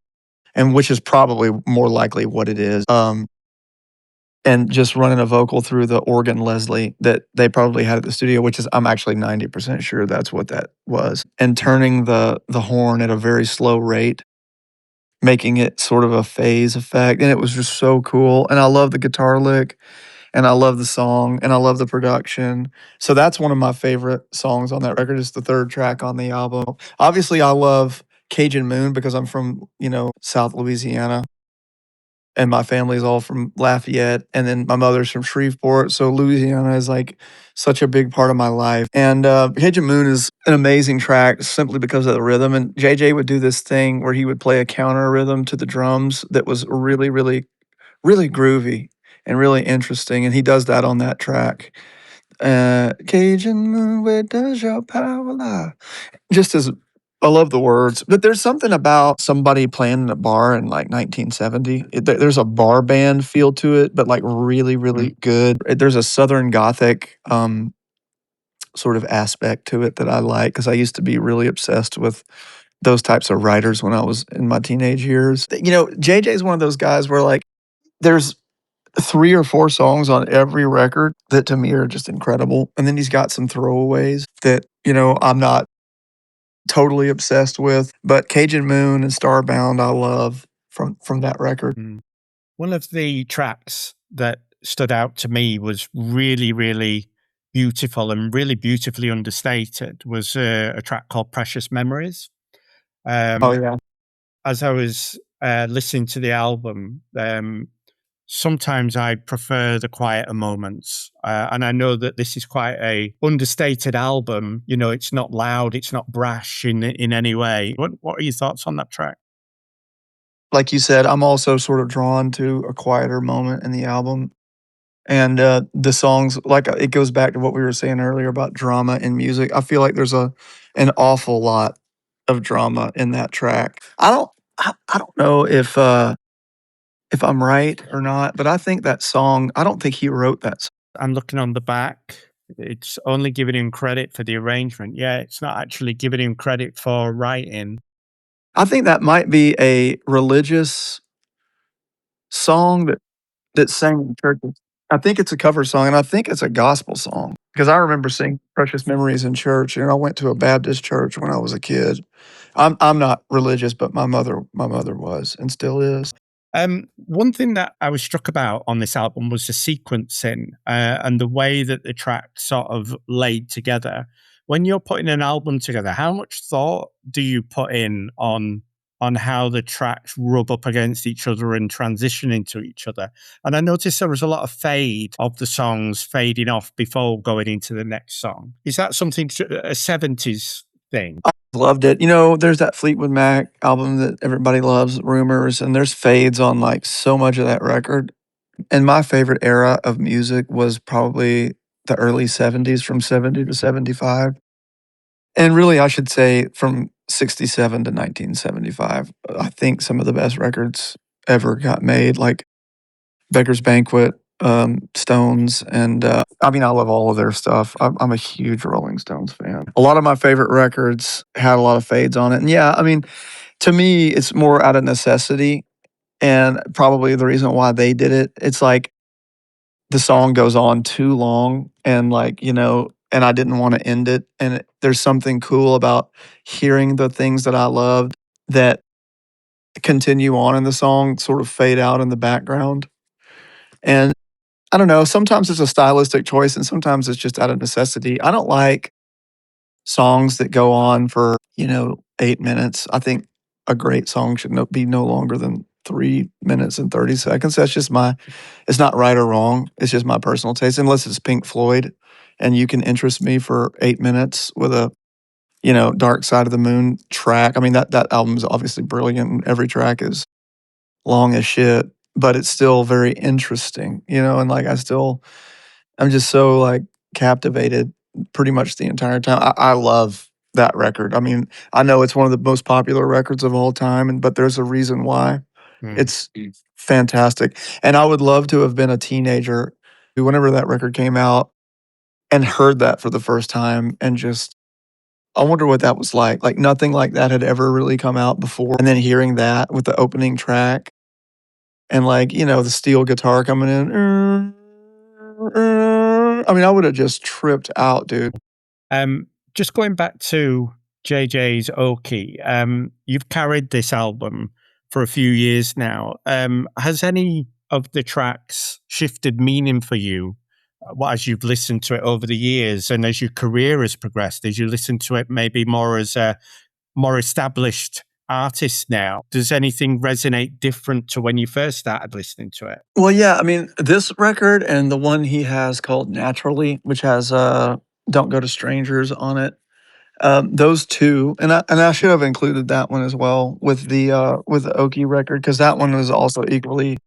and which is probably more likely what it is. And just running a vocal through the organ Leslie that they probably had at the studio, which is I'm actually 90% sure that's what that was. And turning the horn at a very slow rate, making it sort of a phase effect. And it was just so cool. And I love the guitar lick and I love the song and I love the production. So that's one of my favorite songs on that record. It's the third track on the album. Obviously I love Cajun Moon because I'm from, you know, South Louisiana and my family's all from Lafayette, and then my mother's from Shreveport. So Louisiana is like such a big part of my life. And Cajun Moon is an amazing track simply because of the rhythm. And JJ would do this thing where he would play a counter rhythm to the drums that was really, really, really groovy and really interesting. And he does that on that track. Cajun Moon, where does your power lie? Just as I love the words, but there's something about somebody playing in a bar in like 1970. There's a bar band feel to it, but like really, really good. There's a Southern Gothic sort of aspect to it that I like because I used to be really obsessed with those types of writers when I was in my teenage years. You know, JJ is one of those guys where like there's 3 or 4 songs on every record that to me are just incredible. And then he's got some throwaways that, you know, I'm not totally obsessed with. But Cajun Moon and Starbound, I love from that record. One of the tracks that stood out to me was really, really beautiful and really beautifully understated was a track called Precious Memories. Oh Um, yeah. as I was listening to the album, sometimes I prefer the quieter moments. And I know that this is quite a understated album. You know, it's not loud, it's not brash in any way. What are your thoughts on that track? Like you said, I'm also sort of drawn to a quieter moment in the album. And the songs, like it goes back to what we were saying earlier about drama in music. I feel like there's an awful lot of drama in that track. I don't know if I'm right or not, but I think that song, I don't think he wrote that song. I'm looking on the back. It's only giving him credit for the arrangement. Yeah, it's not actually giving him credit for writing. I think that might be a religious song that sang in churches. I think it's a cover song, and I think it's a gospel song because I remember singing "Precious Memories" in church. You know, I went to a Baptist church when I was a kid. I'm not religious, but my mother was and still is. One thing that I was struck about on this album was the sequencing and the way that the tracks sort of laid together. When you're putting an album together, how much thought do you put in on on how the tracks rub up against each other and transition into each other. And I noticed there was a lot of fade of the songs fading off before going into the next song. Is that something, a 70s thing? Loved it. There's that Fleetwood Mac album that everybody loves, Rumors, and there's fades on like so much of that record. And my favorite era of music was probably the early 70s, from 70 to 75. And really, I should say from 67 to 1975. I think some of the best records ever got made, like Beggar's Banquet, Stones, and I mean, I love all of their stuff. I'm a huge Rolling Stones fan. A lot of my favorite records had a lot of fades on it. And yeah, I mean, to me, it's more out of necessity. And probably the reason why they did it, it's like the song goes on too long and and I didn't want to end it. And there's something cool about hearing the things that I loved that continue on in the song, sort of fade out in the background. And I don't know, sometimes it's a stylistic choice and sometimes it's just out of necessity. I don't like songs that go on for, 8 minutes. I think a great song should be no longer than 3 minutes and 30 seconds. It's not right or wrong. It's just my personal taste, unless it's Pink Floyd and you can interest me for 8 minutes with a, Dark Side of the Moon track. I mean, that album is obviously brilliant and every track is long as shit, but it's still very interesting, and like I'm just so like captivated pretty much the entire time. I love that record. I mean, I know it's one of the most popular records of all time, but there's a reason why. It's fantastic. And I would love to have been a teenager whenever that record came out and heard that for the first time and just, I wonder what that was like. Like nothing like that had ever really come out before. And then hearing that with the opening track and like, the steel guitar coming in. I mean, I would have just tripped out, dude. Just going back to JJ's Okie, you've carried this album for a few years now. Has any of the tracks shifted meaning for you as you've listened to it over the years and as your career has progressed, as you listen to it maybe more as a more established artist now? Does anything resonate different to when you first started listening to it? Well, yeah, I mean, this record and the one he has called Naturally, which has Don't Go to Strangers on it. Those two, and I should have included that one as well with the Okie record, because that one was also equally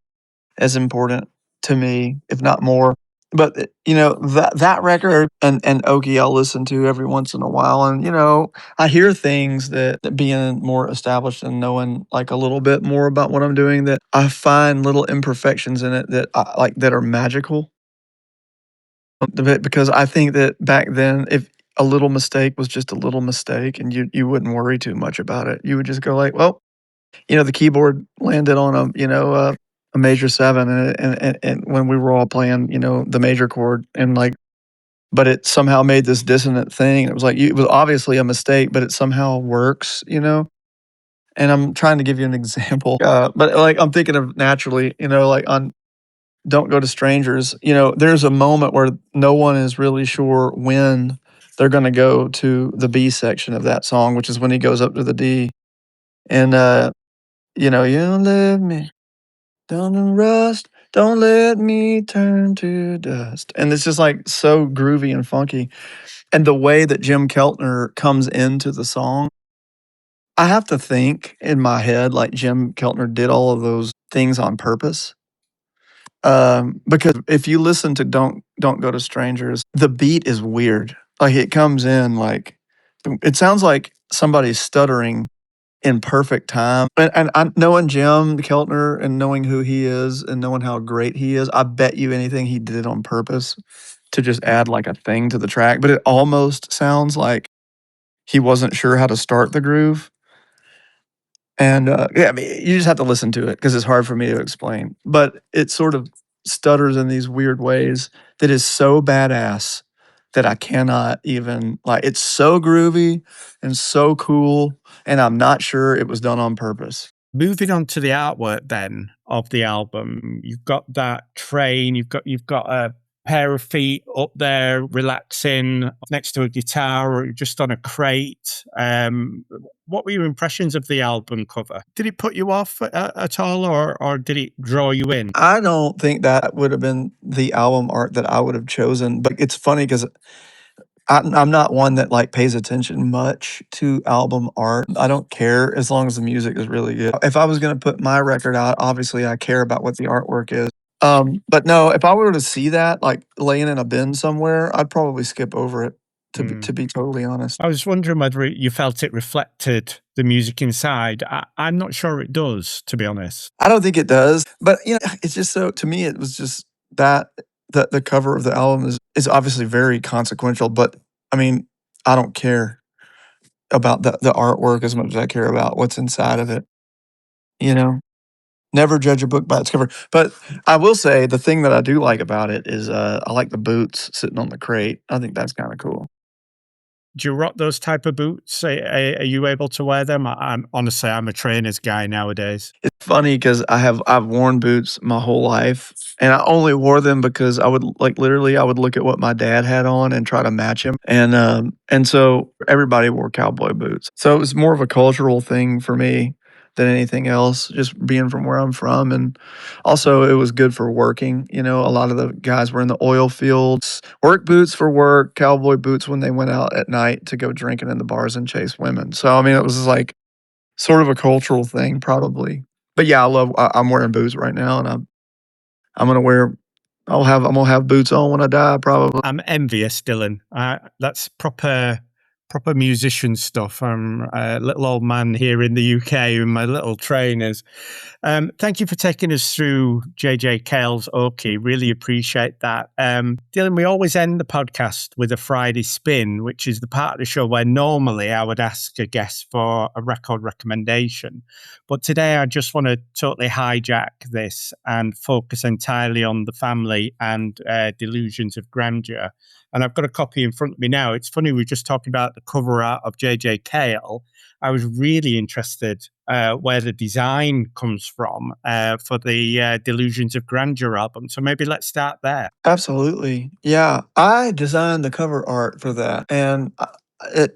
as important to me, if not more. But that record and Okie I'll listen to every once in a while, and I hear things that being more established and knowing like a little bit more about what I'm doing, that I find little imperfections in it that I like, that are magical. Because I think that back then, if a little mistake was just a little mistake, and you wouldn't worry too much about it, you would just go like, well, the keyboard landed on a major seven, and when we were all playing, the major chord, and like, but it somehow made this dissonant thing. It was like, it was obviously a mistake, but it somehow works. And I'm trying to give you an example, but like I'm thinking of Naturally, like on Don't Go to Strangers. There's a moment where no one is really sure when they're going to go to the B section of that song, which is when he goes up to the D, and you don't let me down and rust. Don't let me turn to dust. And it's just like so groovy and funky. And the way that Jim Keltner comes into the song, I have to think in my head like Jim Keltner did all of those things on purpose. Because if you listen to Don't Go to Strangers, the beat is weird. Like it comes in like, it sounds like somebody's stuttering in perfect time. And I, knowing Jim Keltner and knowing who he is and knowing how great he is, I bet you anything he did it on purpose to just add like a thing to the track. But it almost sounds like he wasn't sure how to start the groove. And yeah, I mean, you just have to listen to it because it's hard for me to explain. But it sort of stutters in these weird ways that is so badass that I cannot even, like, it's so groovy and so cool. And I'm not sure it was done on purpose. Moving on to the artwork then of the album, you've got that train, you've got a pair of feet up there, relaxing next to a guitar or just on a crate. What were your impressions of the album cover? Did it put you off at all, or did it draw you in? I don't think that would have been the album art that I would have chosen, but it's funny because I'm not one that like pays attention much to album art. I don't care as long as the music is really good. If I was going to put my record out, obviously I care about what the artwork is. But no, if I were to see that like laying in a bin somewhere, I'd probably skip over it. To be totally honest, I was wondering whether you felt it reflected the music inside. I'm not sure it does, to be honest. I don't think it does. But you know, it's just so to me, it was just that the cover of the album is obviously very consequential. But I mean, I don't care about the artwork as much as I care about what's inside of it. You know, never judge a book by its cover. But I will say the thing that I do like about it is I like the boots sitting on the crate. I think that's kind of cool. Do you rock those type of boots? Are you able to wear them? Honestly, I'm a trainers guy nowadays. It's funny because I've worn boots my whole life, and I only wore them because I would like literally I would look at what my dad had on and try to match him, and so everybody wore cowboy boots. So it was more of a cultural thing for me than anything else, just being from where I'm from, and also it was good for working. You know, a lot of the guys were in the oil fields, work boots for work, cowboy boots when they went out at night to go drinking in the bars and chase women. So I mean, it was like sort of a cultural thing, probably. But yeah, I'm wearing boots right now, and I'm gonna wear. I'm gonna have boots on when I die, probably. I'm envious, Dylan. That's proper musician stuff. I'm a little old man here in the UK in my little trainers. Thank you for taking us through JJ Cale's Okie. Really appreciate that. Dylan, we always end the podcast with a Friday spin, which is the part of the show where normally I would ask a guest for a record recommendation. But today I just want to totally hijack this and focus entirely on the family and Delusions of Grandeur. And I've got a copy in front of me now. It's funny, we were just talking about the cover art of JJ Cale. I was really interested where the design comes from for the Delusions of Grandeur album. So maybe let's start there. Absolutely, yeah. I designed the cover art for that, and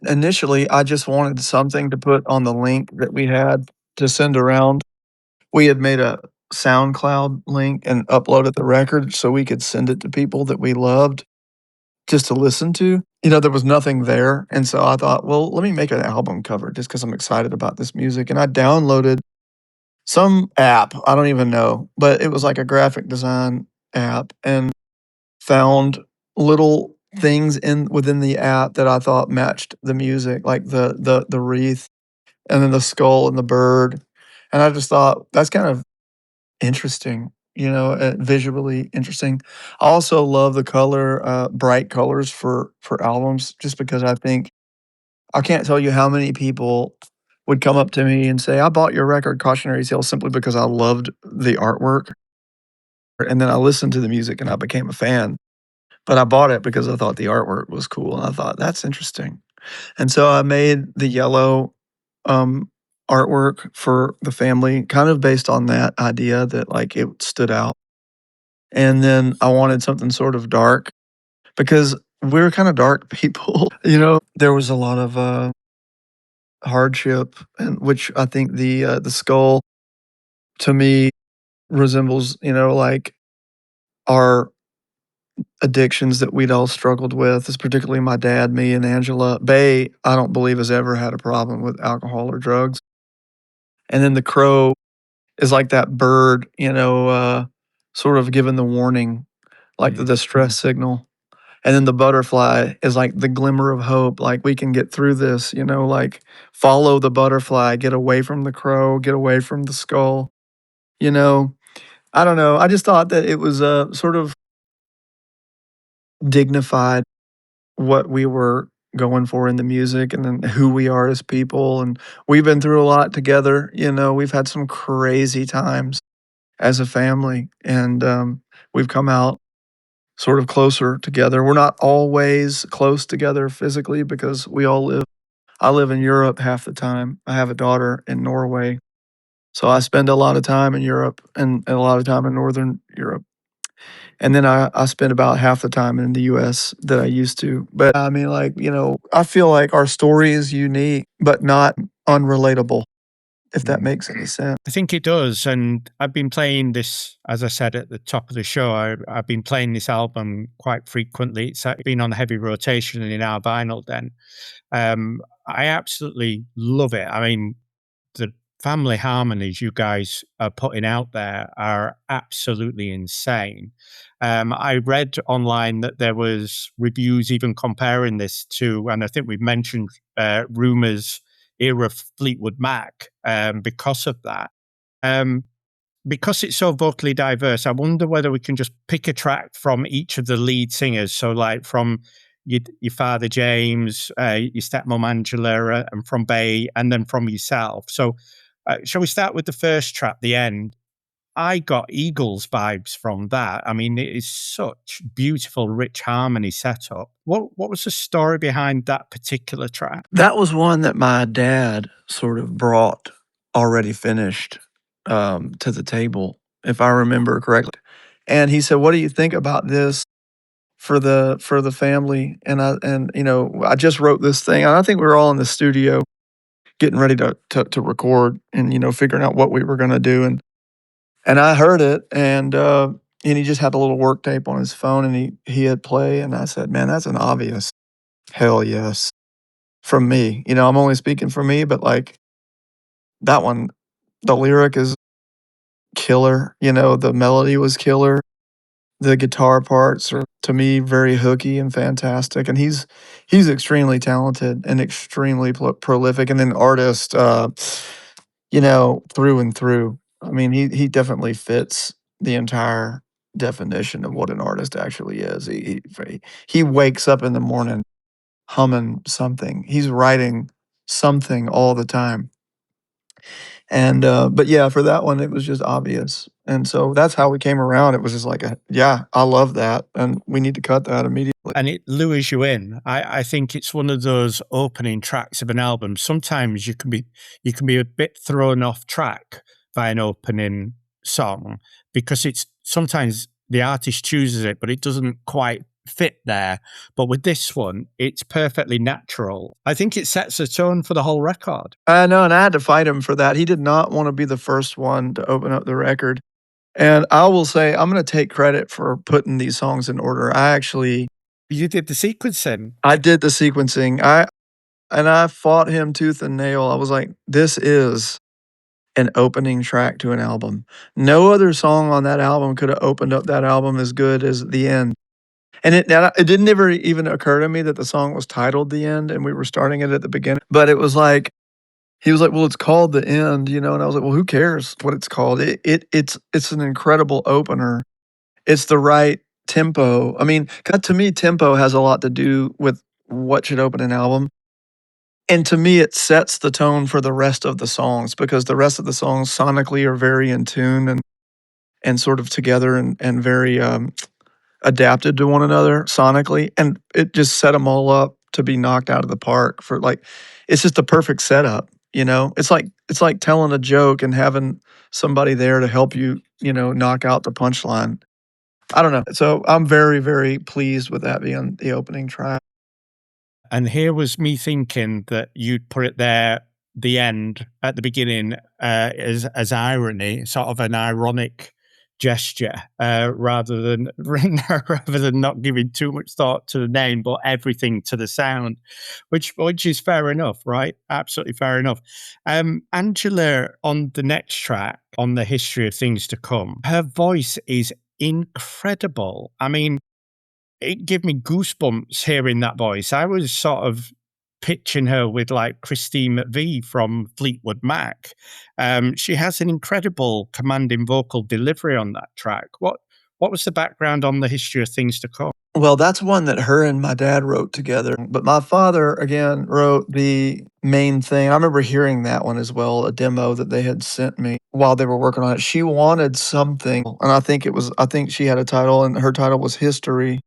initially I just wanted something to put on the link that we had to send around. We had made a SoundCloud link and uploaded the record so we could send it to people that we loved just to listen to. You know, there was nothing there, and so I thought, well, let me make an album cover just because I'm excited about this music. And I downloaded some app, I don't even know, but it was like a graphic design app, and found little things in within the app that I thought matched the music, like the wreath, and then the skull and the bird. And I just thought that's kind of interesting, you know, visually interesting. I also love the color, bright colors for albums, just because I think I can't tell you how many people would come up to me and say, "I bought your record, Cautionary Tale, simply because I loved the artwork, and then I listened to the music and I became a fan. But I bought it because I thought the artwork was cool, and I thought that's interesting." And so I made the yellow um, artwork for the family, kind of based on that idea that like it stood out. And then I wanted something sort of dark because we're kind of dark people. You know, there was a lot of hardship, and which I think the skull to me resembles, you know, like our addictions that we'd all struggled with, is particularly my dad, me, and Angela. Bay, I don't believe has ever had a problem with alcohol or drugs. And then the crow is like that bird, you know, sort of giving the warning, like the distress signal. And then the butterfly is like the glimmer of hope, like we can get through this, you know, like follow the butterfly, get away from the crow, get away from the skull, you know. I don't know. I just thought that it was sort of dignified what we were going for in the music, and then who we are as people. And we've been through a lot together. You know, we've had some crazy times as a family, and we've come out sort of closer together. We're not always close together physically because we all live. I live in Europe half the time. I have a daughter in Norway. So I spend a lot of time in Europe and a lot of time in Northern Europe. And then I spent about half the time in the US that I used to. But I mean, like, I feel like our story is unique, but not unrelatable, if that Mm. makes any sense. I think it does. And I've been playing this, as I said at the top of the show, I've been playing this album quite frequently. It's been on heavy rotation in our vinyl den. I absolutely love it. I mean, the family harmonies you guys are putting out there are absolutely insane. I read online that there was reviews even comparing this to, and I think we've mentioned Rumour's era Fleetwood Mac because of that. Um, because it's so vocally diverse, I wonder whether we can just pick a track from each of the lead singers. So, like from your father James, your stepmom Angela, and from Bay, and then from yourself. So, shall we start with the first track, the end? I got Eagles vibes from that. I mean, it is such beautiful, rich harmony setup. What was the story behind that particular track? That was one that my dad sort of brought already finished to the table, if I remember correctly. And he said, "What do you think about this for the family?" And I just wrote this thing, and I think we were all in the studio getting ready to record, and figuring out what we were going to do, and I heard it, and he just had a little work tape on his phone, and he hit play, and I said, "Man, that's an obvious hell yes from me." I'm only speaking for me, but like that one, the lyric is killer. The melody was killer. The guitar parts are, to me, very hooky and fantastic, and he's extremely talented and extremely prolific, and an artist, through and through. I mean, he definitely fits the entire definition of what an artist actually is. He wakes up in the morning humming something. He's writing something all the time. But yeah, for that one, it was just obvious. And so that's how we came around. It was just like, yeah, I love that. And we need to cut that immediately. And it lures you in. I think it's one of those opening tracks of an album. Sometimes you can be a bit thrown off track by an opening song because it's sometimes the artist chooses it, but it doesn't quite fit there. But with this one, it's perfectly natural. I think it sets the tone for the whole record. I know, and I had to fight him for that. He did not want to be the first one to open up the record. And I will say, I'm going to take credit for putting these songs in order. You did the sequencing. I did the sequencing. I fought him tooth and nail. I was like, this is an opening track to an album. No other song on that album could have opened up that album as good as The End. And it didn't ever even occur to me that the song was titled The End and we were starting it at the beginning. But it was like, he was like, "Well, it's called The End, and I was like, "Well, who cares what it's called? It's an incredible opener. It's the right tempo." I mean, to me, tempo has a lot to do with what should open an album. And to me, it sets the tone for the rest of the songs, because the rest of the songs sonically are very in tune and sort of together, and very adapted to one another sonically, and it just set them all up to be knocked out of the park for, like, it's just the perfect setup. It's like telling a joke and having somebody there to help you, knock out the punchline. I don't know. So I'm very, very pleased with that being the opening track. And here was me thinking that you'd put it there, the end at the beginning, as irony, sort of an ironic gesture, rather than rather than not giving too much thought to the name, but everything to the sound, which is fair enough, right? Absolutely fair enough. Angela on the next track, on the history of things to come, her voice is incredible. I mean, it gave me goosebumps hearing that voice. I was sort of pitching her with like Christine McVie from Fleetwood Mac. She has an incredible commanding vocal delivery on that track. What was the background on the history of things to come? Well, that's one that her and my dad wrote together. But my father, again, wrote the main thing. I remember hearing that one as well, a demo that they had sent me while they were working on it. She wanted something, and I think she had a title, and her title was History.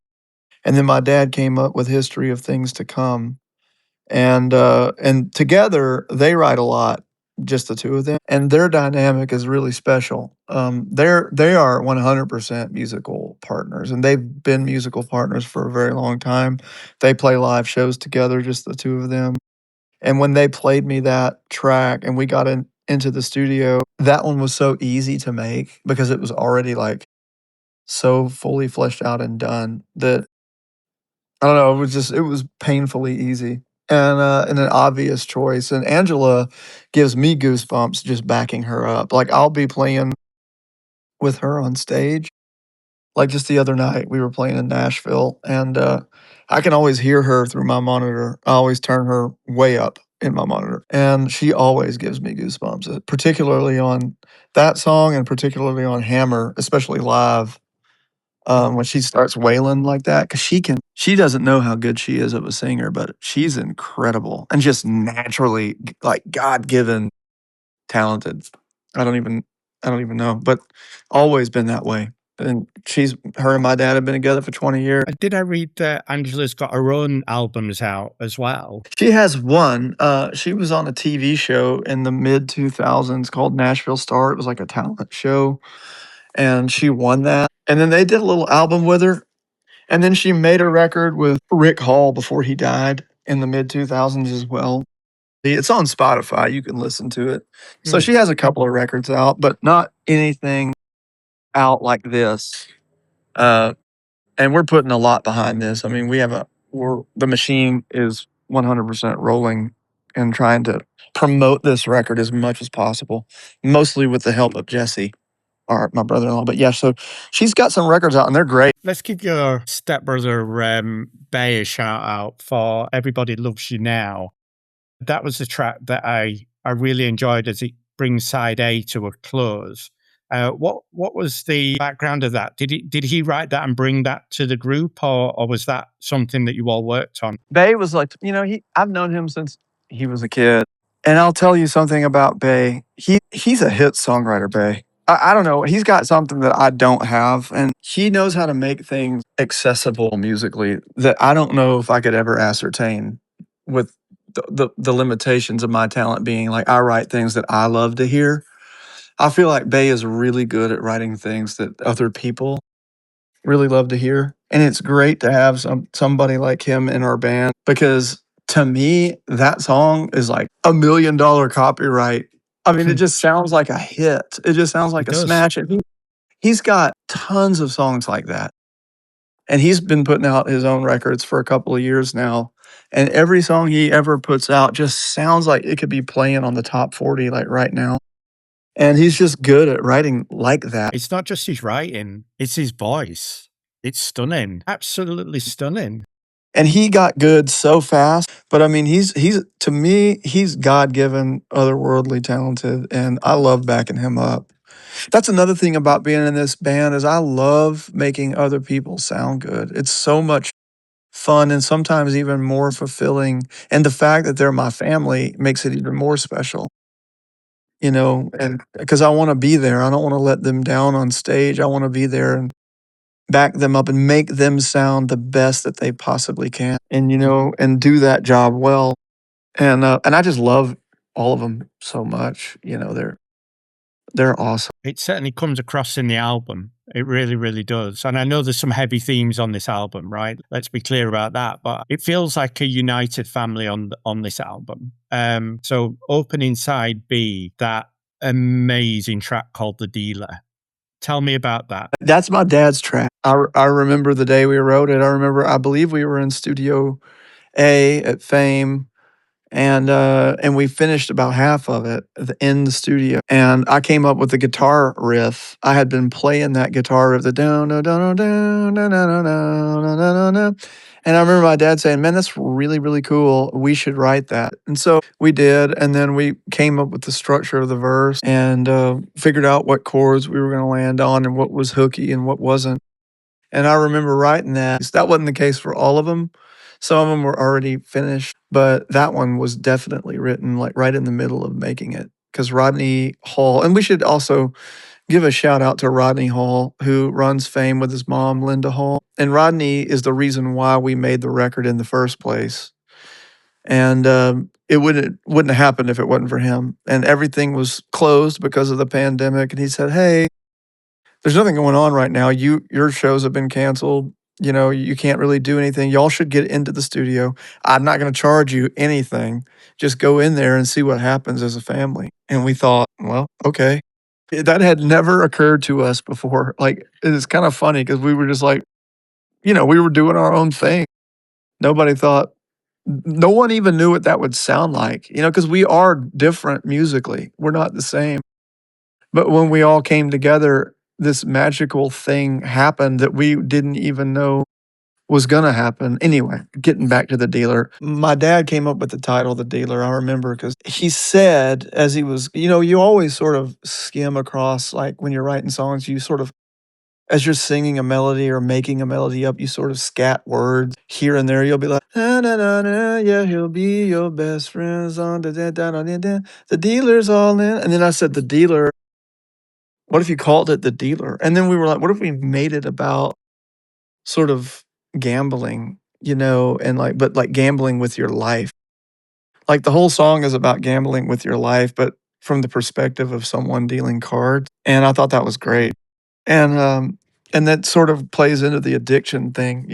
And then my dad came up with History of Things to Come. And together they write a lot. just the two of them, and their dynamic is really special. They are 100% musical partners, and they've been musical partners for a very long time. They play live shows together, just the two of them. And when they played me that track and we got into the studio, that one was so easy to make because it was already like so fully fleshed out and done that I don't know, it was painfully easy and an obvious choice. And Angela gives me goosebumps just backing her up. Like I'll be playing with her on stage. Like just the other night, we were playing in Nashville, and I can always hear her through my monitor. I always turn her way up in my monitor, and she always gives me goosebumps, particularly on that song and particularly on Hammer, especially live. When she starts wailing like that, because she doesn't know how good she is of a singer, but she's incredible and just naturally like God given talented. I don't even I don't even know, but always been that way. And her and my dad have been together for 20 years. Did I read that Angela's got her own albums out as well? She has one. She was on a TV show in the mid 2000s called Nashville Star. It was like a talent show, and she won that. And then they did a little album with her. And then she made a record with Rick Hall before he died in the mid 2000s as well. It's on Spotify. You can listen to it. So she has a couple of records out, but not anything out like this. And we're putting a lot behind this. I mean, the machine is 100% rolling and trying to promote this record as much as possible, mostly with the help of Jesse, my brother-in-law. But yeah, so she's got some records out and they're great. Let's give your stepbrother Bay a shout out for Everybody Loves You Now. That was the track that I really enjoyed as it brings side A to a close. What was the background of that? Did he write that and bring that to the group, or was that something that you all worked on? Bay was like, I've known him since he was a kid. And I'll tell you something about Bay. He's a hit songwriter, Bay. I don't know. He's got something that I don't have, and he knows how to make things accessible musically that I don't know if I could ever ascertain with the limitations of my talent being like I write things that I love to hear. I feel like Bay is really good at writing things that other people really love to hear. And it's great to have somebody like him in our band because to me, that song is like $1 million copyright. I mean, it just sounds like a hit. It just sounds like It a does. smash. And he's got tons of songs like that. And he's been putting out his own records for a couple of years now. And every song he ever puts out just sounds like it could be playing on the top 40 like right now. And he's just good at writing like that. It's not just his writing, it's his voice. It's stunning. Absolutely stunning. And he got good so fast. But I mean, he's to me, he's God-given, otherworldly talented, and I love backing him up. That's another thing about being in this band is I love making other people sound good. It's so much fun and sometimes even more fulfilling. And the fact that they're my family makes it even more special. And because I want to be there. I don't want to let them down on stage. I want to be there and back them up and make them sound the best that they possibly can. And do that job well. And I just love all of them so much. They're awesome. It certainly comes across in the album. It really, really does. And I know there's some heavy themes on this album, right? Let's be clear about that. But it feels like a united family on this album. So opening side B, that amazing track called The Dealer. Tell me about that. That's my dad's track. I remember the day we wrote it. I believe we were in Studio A at Fame. And we finished about half of it in the studio. And I came up with the guitar riff. I had been playing that guitar riff, the down, down, down, down, down, down, down, down. And I remember my dad saying, "Man, that's really, really cool. We should write that." And so we did. And then we came up with the structure of the verse and figured out what chords we were going to land on and what was hooky and what wasn't. And I remember writing that. That wasn't the case for all of them. Some of them were already finished, but that one was definitely written like right in the middle of making it. Because Rodney Hall, and we should also give a shout out to Rodney Hall, who runs Fame with his mom, Linda Hall. And Rodney is the reason why we made the record in the first place. And it wouldn't have happened if it wasn't for him. And everything was closed because of the pandemic. And he said, "Hey, there's nothing going on right now. Your shows have been canceled. You know, you can't really do anything. Y'all should get into the studio. I'm not going to charge you anything. Just go in there and see what happens as a family." And we thought, well, okay. That had never occurred to us before. Like, it's kind of funny because we were just like, we were doing our own thing. Nobody thought, no one even knew what that would sound like, because we are different musically. We're not the same. But when we all came together, this magical thing happened that we didn't even know was gonna happen. Anyway, getting back to The Dealer, my dad came up with the title The Dealer. I remember because he said, as he was, you always sort of skim across, like when you're writing songs, you sort of, as you're singing a melody or making a melody up, you sort of scat words here and there. You'll be like, na, na, na, na, yeah, he'll be your best friend. On da, da, da, da, da, da. The dealer's all in. And then I said, The Dealer. What if you called it The Dealer? And then we were like, what if we made it about sort of gambling, and but like gambling with your life? Like the whole song is about gambling with your life, but from the perspective of someone dealing cards. And I thought that was great. And that sort of plays into the addiction thing,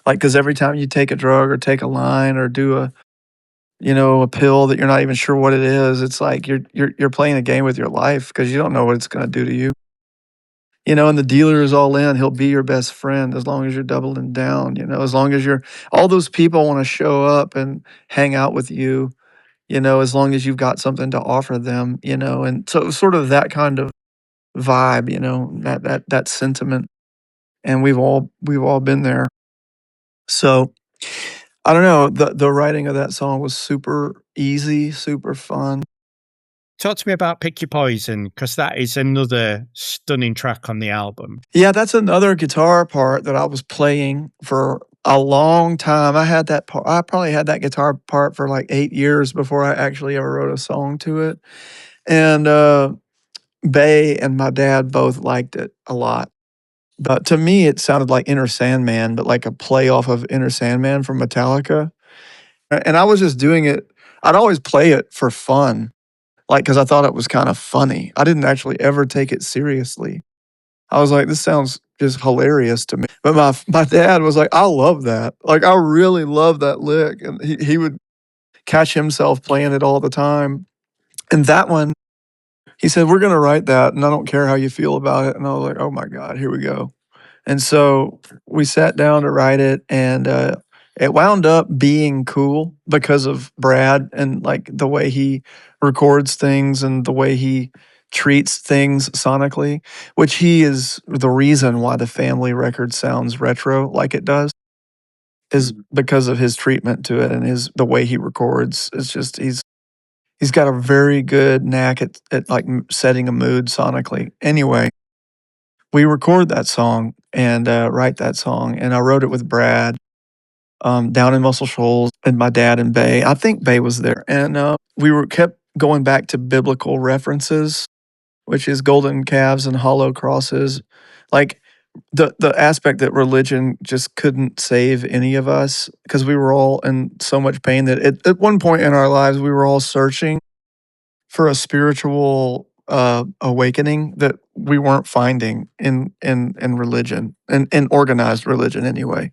like because every time you take a drug or take a line or do a pill that you're not even sure what it is, it's like you're playing a game with your life because you don't know what it's going to do to you. And the dealer is all in. He'll be your best friend as long as you're doubling down, as long as all those people want to show up and hang out with you, as long as you've got something to offer them, and so it was sort of that kind of vibe, that sentiment. And we've all been there. So I don't know. The writing of that song was super easy, super fun. Talk to me about Pick Your Poison, because that is another stunning track on the album. Yeah, that's another guitar part that I was playing for a long time. I had that part. I probably had that guitar part for like 8 years before I actually ever wrote a song to it. And Bay and my dad both liked it a lot. But to me, it sounded like Inner Sandman, but like a play off of Inner Sandman from Metallica. And I was just doing it. I'd always play it for fun, like because I thought it was kind of funny. I didn't actually ever take it seriously. I was like, this sounds just hilarious to me. But my dad was like, I love that. Like, I really love that lick. And he would catch himself playing it all the time. And that one, he said, we're going to write that. And I don't care how you feel about it. And I was like, oh my God, here we go. And so we sat down to write it. And it wound up being cool because of Brad and like the way he records things and the way he treats things sonically, which he is the reason why the family record sounds retro like it does, is because of his treatment to it and the way he records. It's just he's got a very good knack at like setting a mood sonically. Anyway, we record that song and write that song, and I wrote it with Brad down in Muscle Shoals, and my dad and Bay. I think Bay was there, and we were kept going back to biblical references, which is golden calves and hollow crosses, like the aspect that religion just couldn't save any of us because we were all in so much pain that at one point in our lives we were all searching for a spiritual awakening that we weren't finding in religion and in organized religion anyway.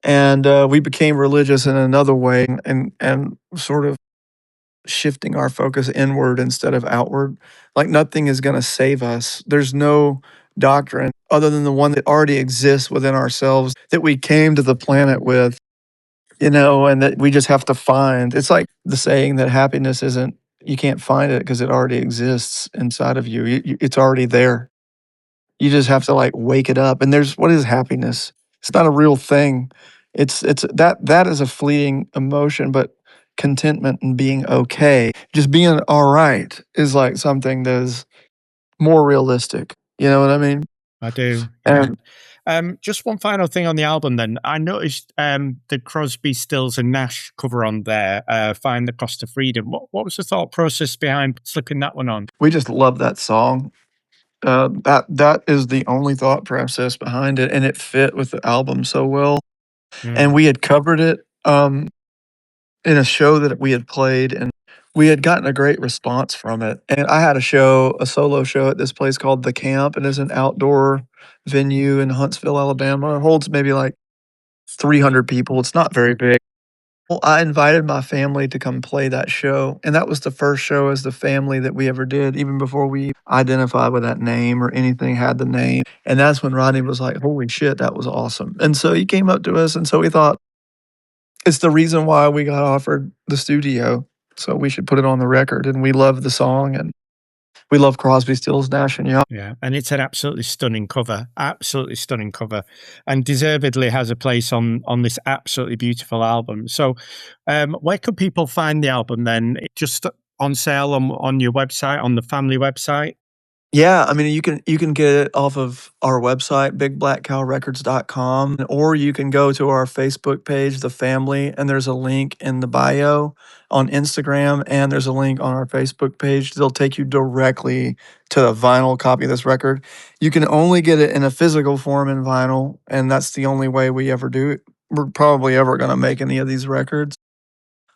And we became religious in another way and sort of shifting our focus inward instead of outward. Like nothing is going to save us. There's no doctrine other than the one that already exists within ourselves that we came to the planet with, and that we just have to find. It's like the saying that happiness isn't, you can't find it because it already exists inside of you. It's already there. You just have to like wake it up. And what is happiness? It's not a real thing. It's that is a fleeting emotion, but contentment and being okay, just being all right is like something that is more realistic. You know what I mean? I do. Yeah. And Just one final thing on the album then. I noticed the Crosby, Stills and Nash cover on there, Find the Cost of Freedom. What was the thought process behind slipping that one on? we just love that song. That is the only thought process behind it, and it fit with the album so well. Yeah. And we had covered it. in a show that we had played, and we had gotten a great response from it. And I had a solo show at this place called The Camp, and it's an outdoor venue in Huntsville, Alabama. It holds maybe like 300 people. It's not very big. Well, I invited my family to come play that show, and that was the first show as the family that we ever did, even before we identified with that name or anything had the name. And that's when Rodney was like, "Holy shit, that was awesome!" And so he came up to us, and so we thought it's the reason why we got offered the studio. So we should put it on the record. And we love the song, and we love Crosby, Stills, Nash and Young. Yeah, and it's an absolutely stunning cover, and deservedly has a place on this absolutely beautiful album. So, where could people find the album then? Just on sale on your website, on the family website? Yeah, I mean, you can get it off of our website, bigblackcowrecords.com, or you can go to our Facebook page, The Family, and there's a link in the bio on Instagram, and there's a link on our Facebook page. They'll take you directly to the vinyl copy of this record. You can only get it in a physical form in vinyl, and that's the only way we ever do it. We're probably ever going to make any of these records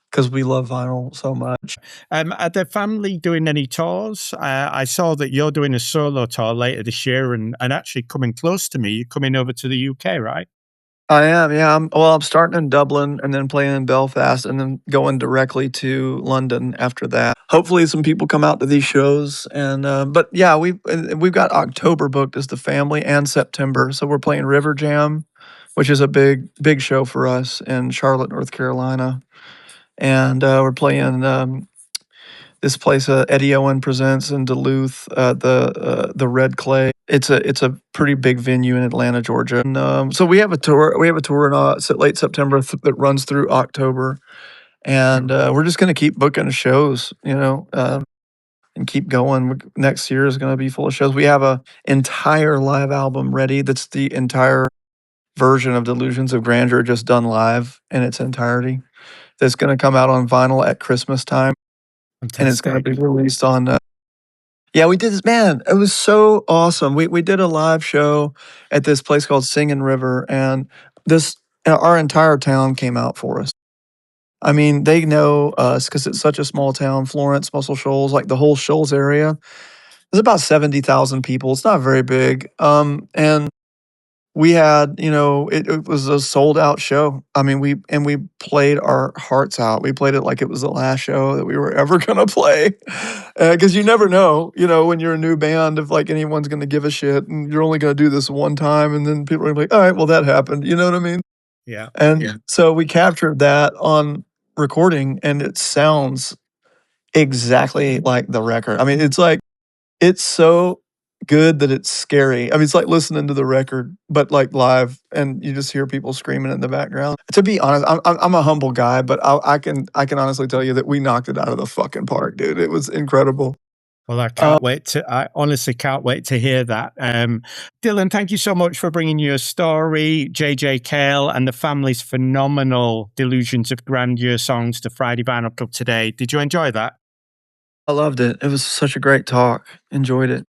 because we love vinyl so much. Are the family doing any tours? I saw that you're doing a solo tour later this year, and actually coming close to me. You're coming over to the UK, right? I am, yeah. I'm starting in Dublin and then playing in Belfast and then going directly to London after that. Hopefully, some people come out to these shows, and but yeah, we've got October booked as the family and September, so we're playing River Jam, which is a big show for us in Charlotte, North Carolina, and we're playing this place Eddie Owen presents in Duluth, the Red Clay. It's a pretty big venue in Atlanta, Georgia. And, so we have a tour. We have a tour in late September that runs through October, and we're just going to keep booking shows, and keep going. Next year is going to be full of shows. We have a entire live album ready. That's the entire version of Delusions of Grandeur just done live in its entirety. That's going to come out on vinyl at Christmas time, and it's going to be released on. Yeah, we did this. Man, it was so awesome. We did a live show at this place called Singing River, and this our entire town came out for us. I mean, they know us because it's such a small town. Florence, Muscle Shoals, like the whole Shoals area. There's about 70,000 people. It's not very big. And we had, it was a sold out show. I mean, we played our hearts out. We played it like it was the last show that we were ever gonna play, because you never know, when you're a new band, if like anyone's gonna give a shit, and you're only gonna do this one time, and then people are like, all right, well that happened. You know what I mean? Yeah. And so we captured that on recording, and it sounds exactly like the record. I mean, it's so good that it's scary. I mean, it's like listening to the record, but like live, and you just hear people screaming in the background. To be honest, I'm a humble guy, but I can honestly tell you that we knocked it out of the fucking park, dude. It was incredible. Well, I honestly can't wait to hear that. Dylan, thank you so much for bringing your story, JJ Cale, and the family's phenomenal Delusions of Grandeur songs to Friday Vinyl Club today. Did you enjoy that? I loved it. It was such a great talk. Enjoyed it.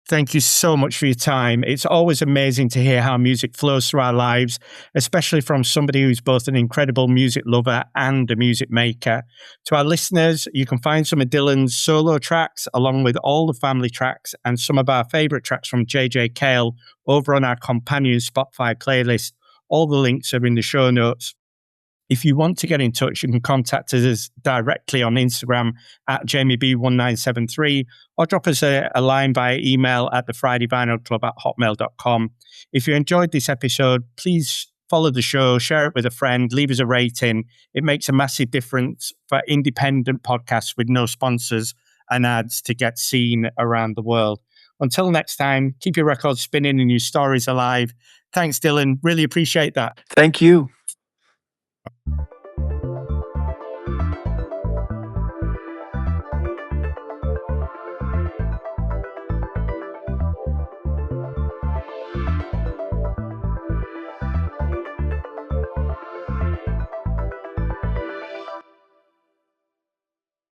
Thank you so much for your time. It's always amazing to hear how music flows through our lives, especially from somebody who's both an incredible music lover and a music maker. To our listeners, you can find some of Dylan's solo tracks along with all the family tracks and some of our favorite tracks from JJ Cale over on our companion Spotify playlist. All the links are in the show notes. If you want to get in touch, you can contact us directly on Instagram at JamieB1973 or drop us a line via email at thefridayvinylclub@hotmail.com. If you enjoyed this episode, please follow the show, share it with a friend, leave us a rating. It makes a massive difference for independent podcasts with no sponsors and ads to get seen around the world. Until next time, keep your records spinning and your stories alive. Thanks, Dylan. Really appreciate that. Thank you.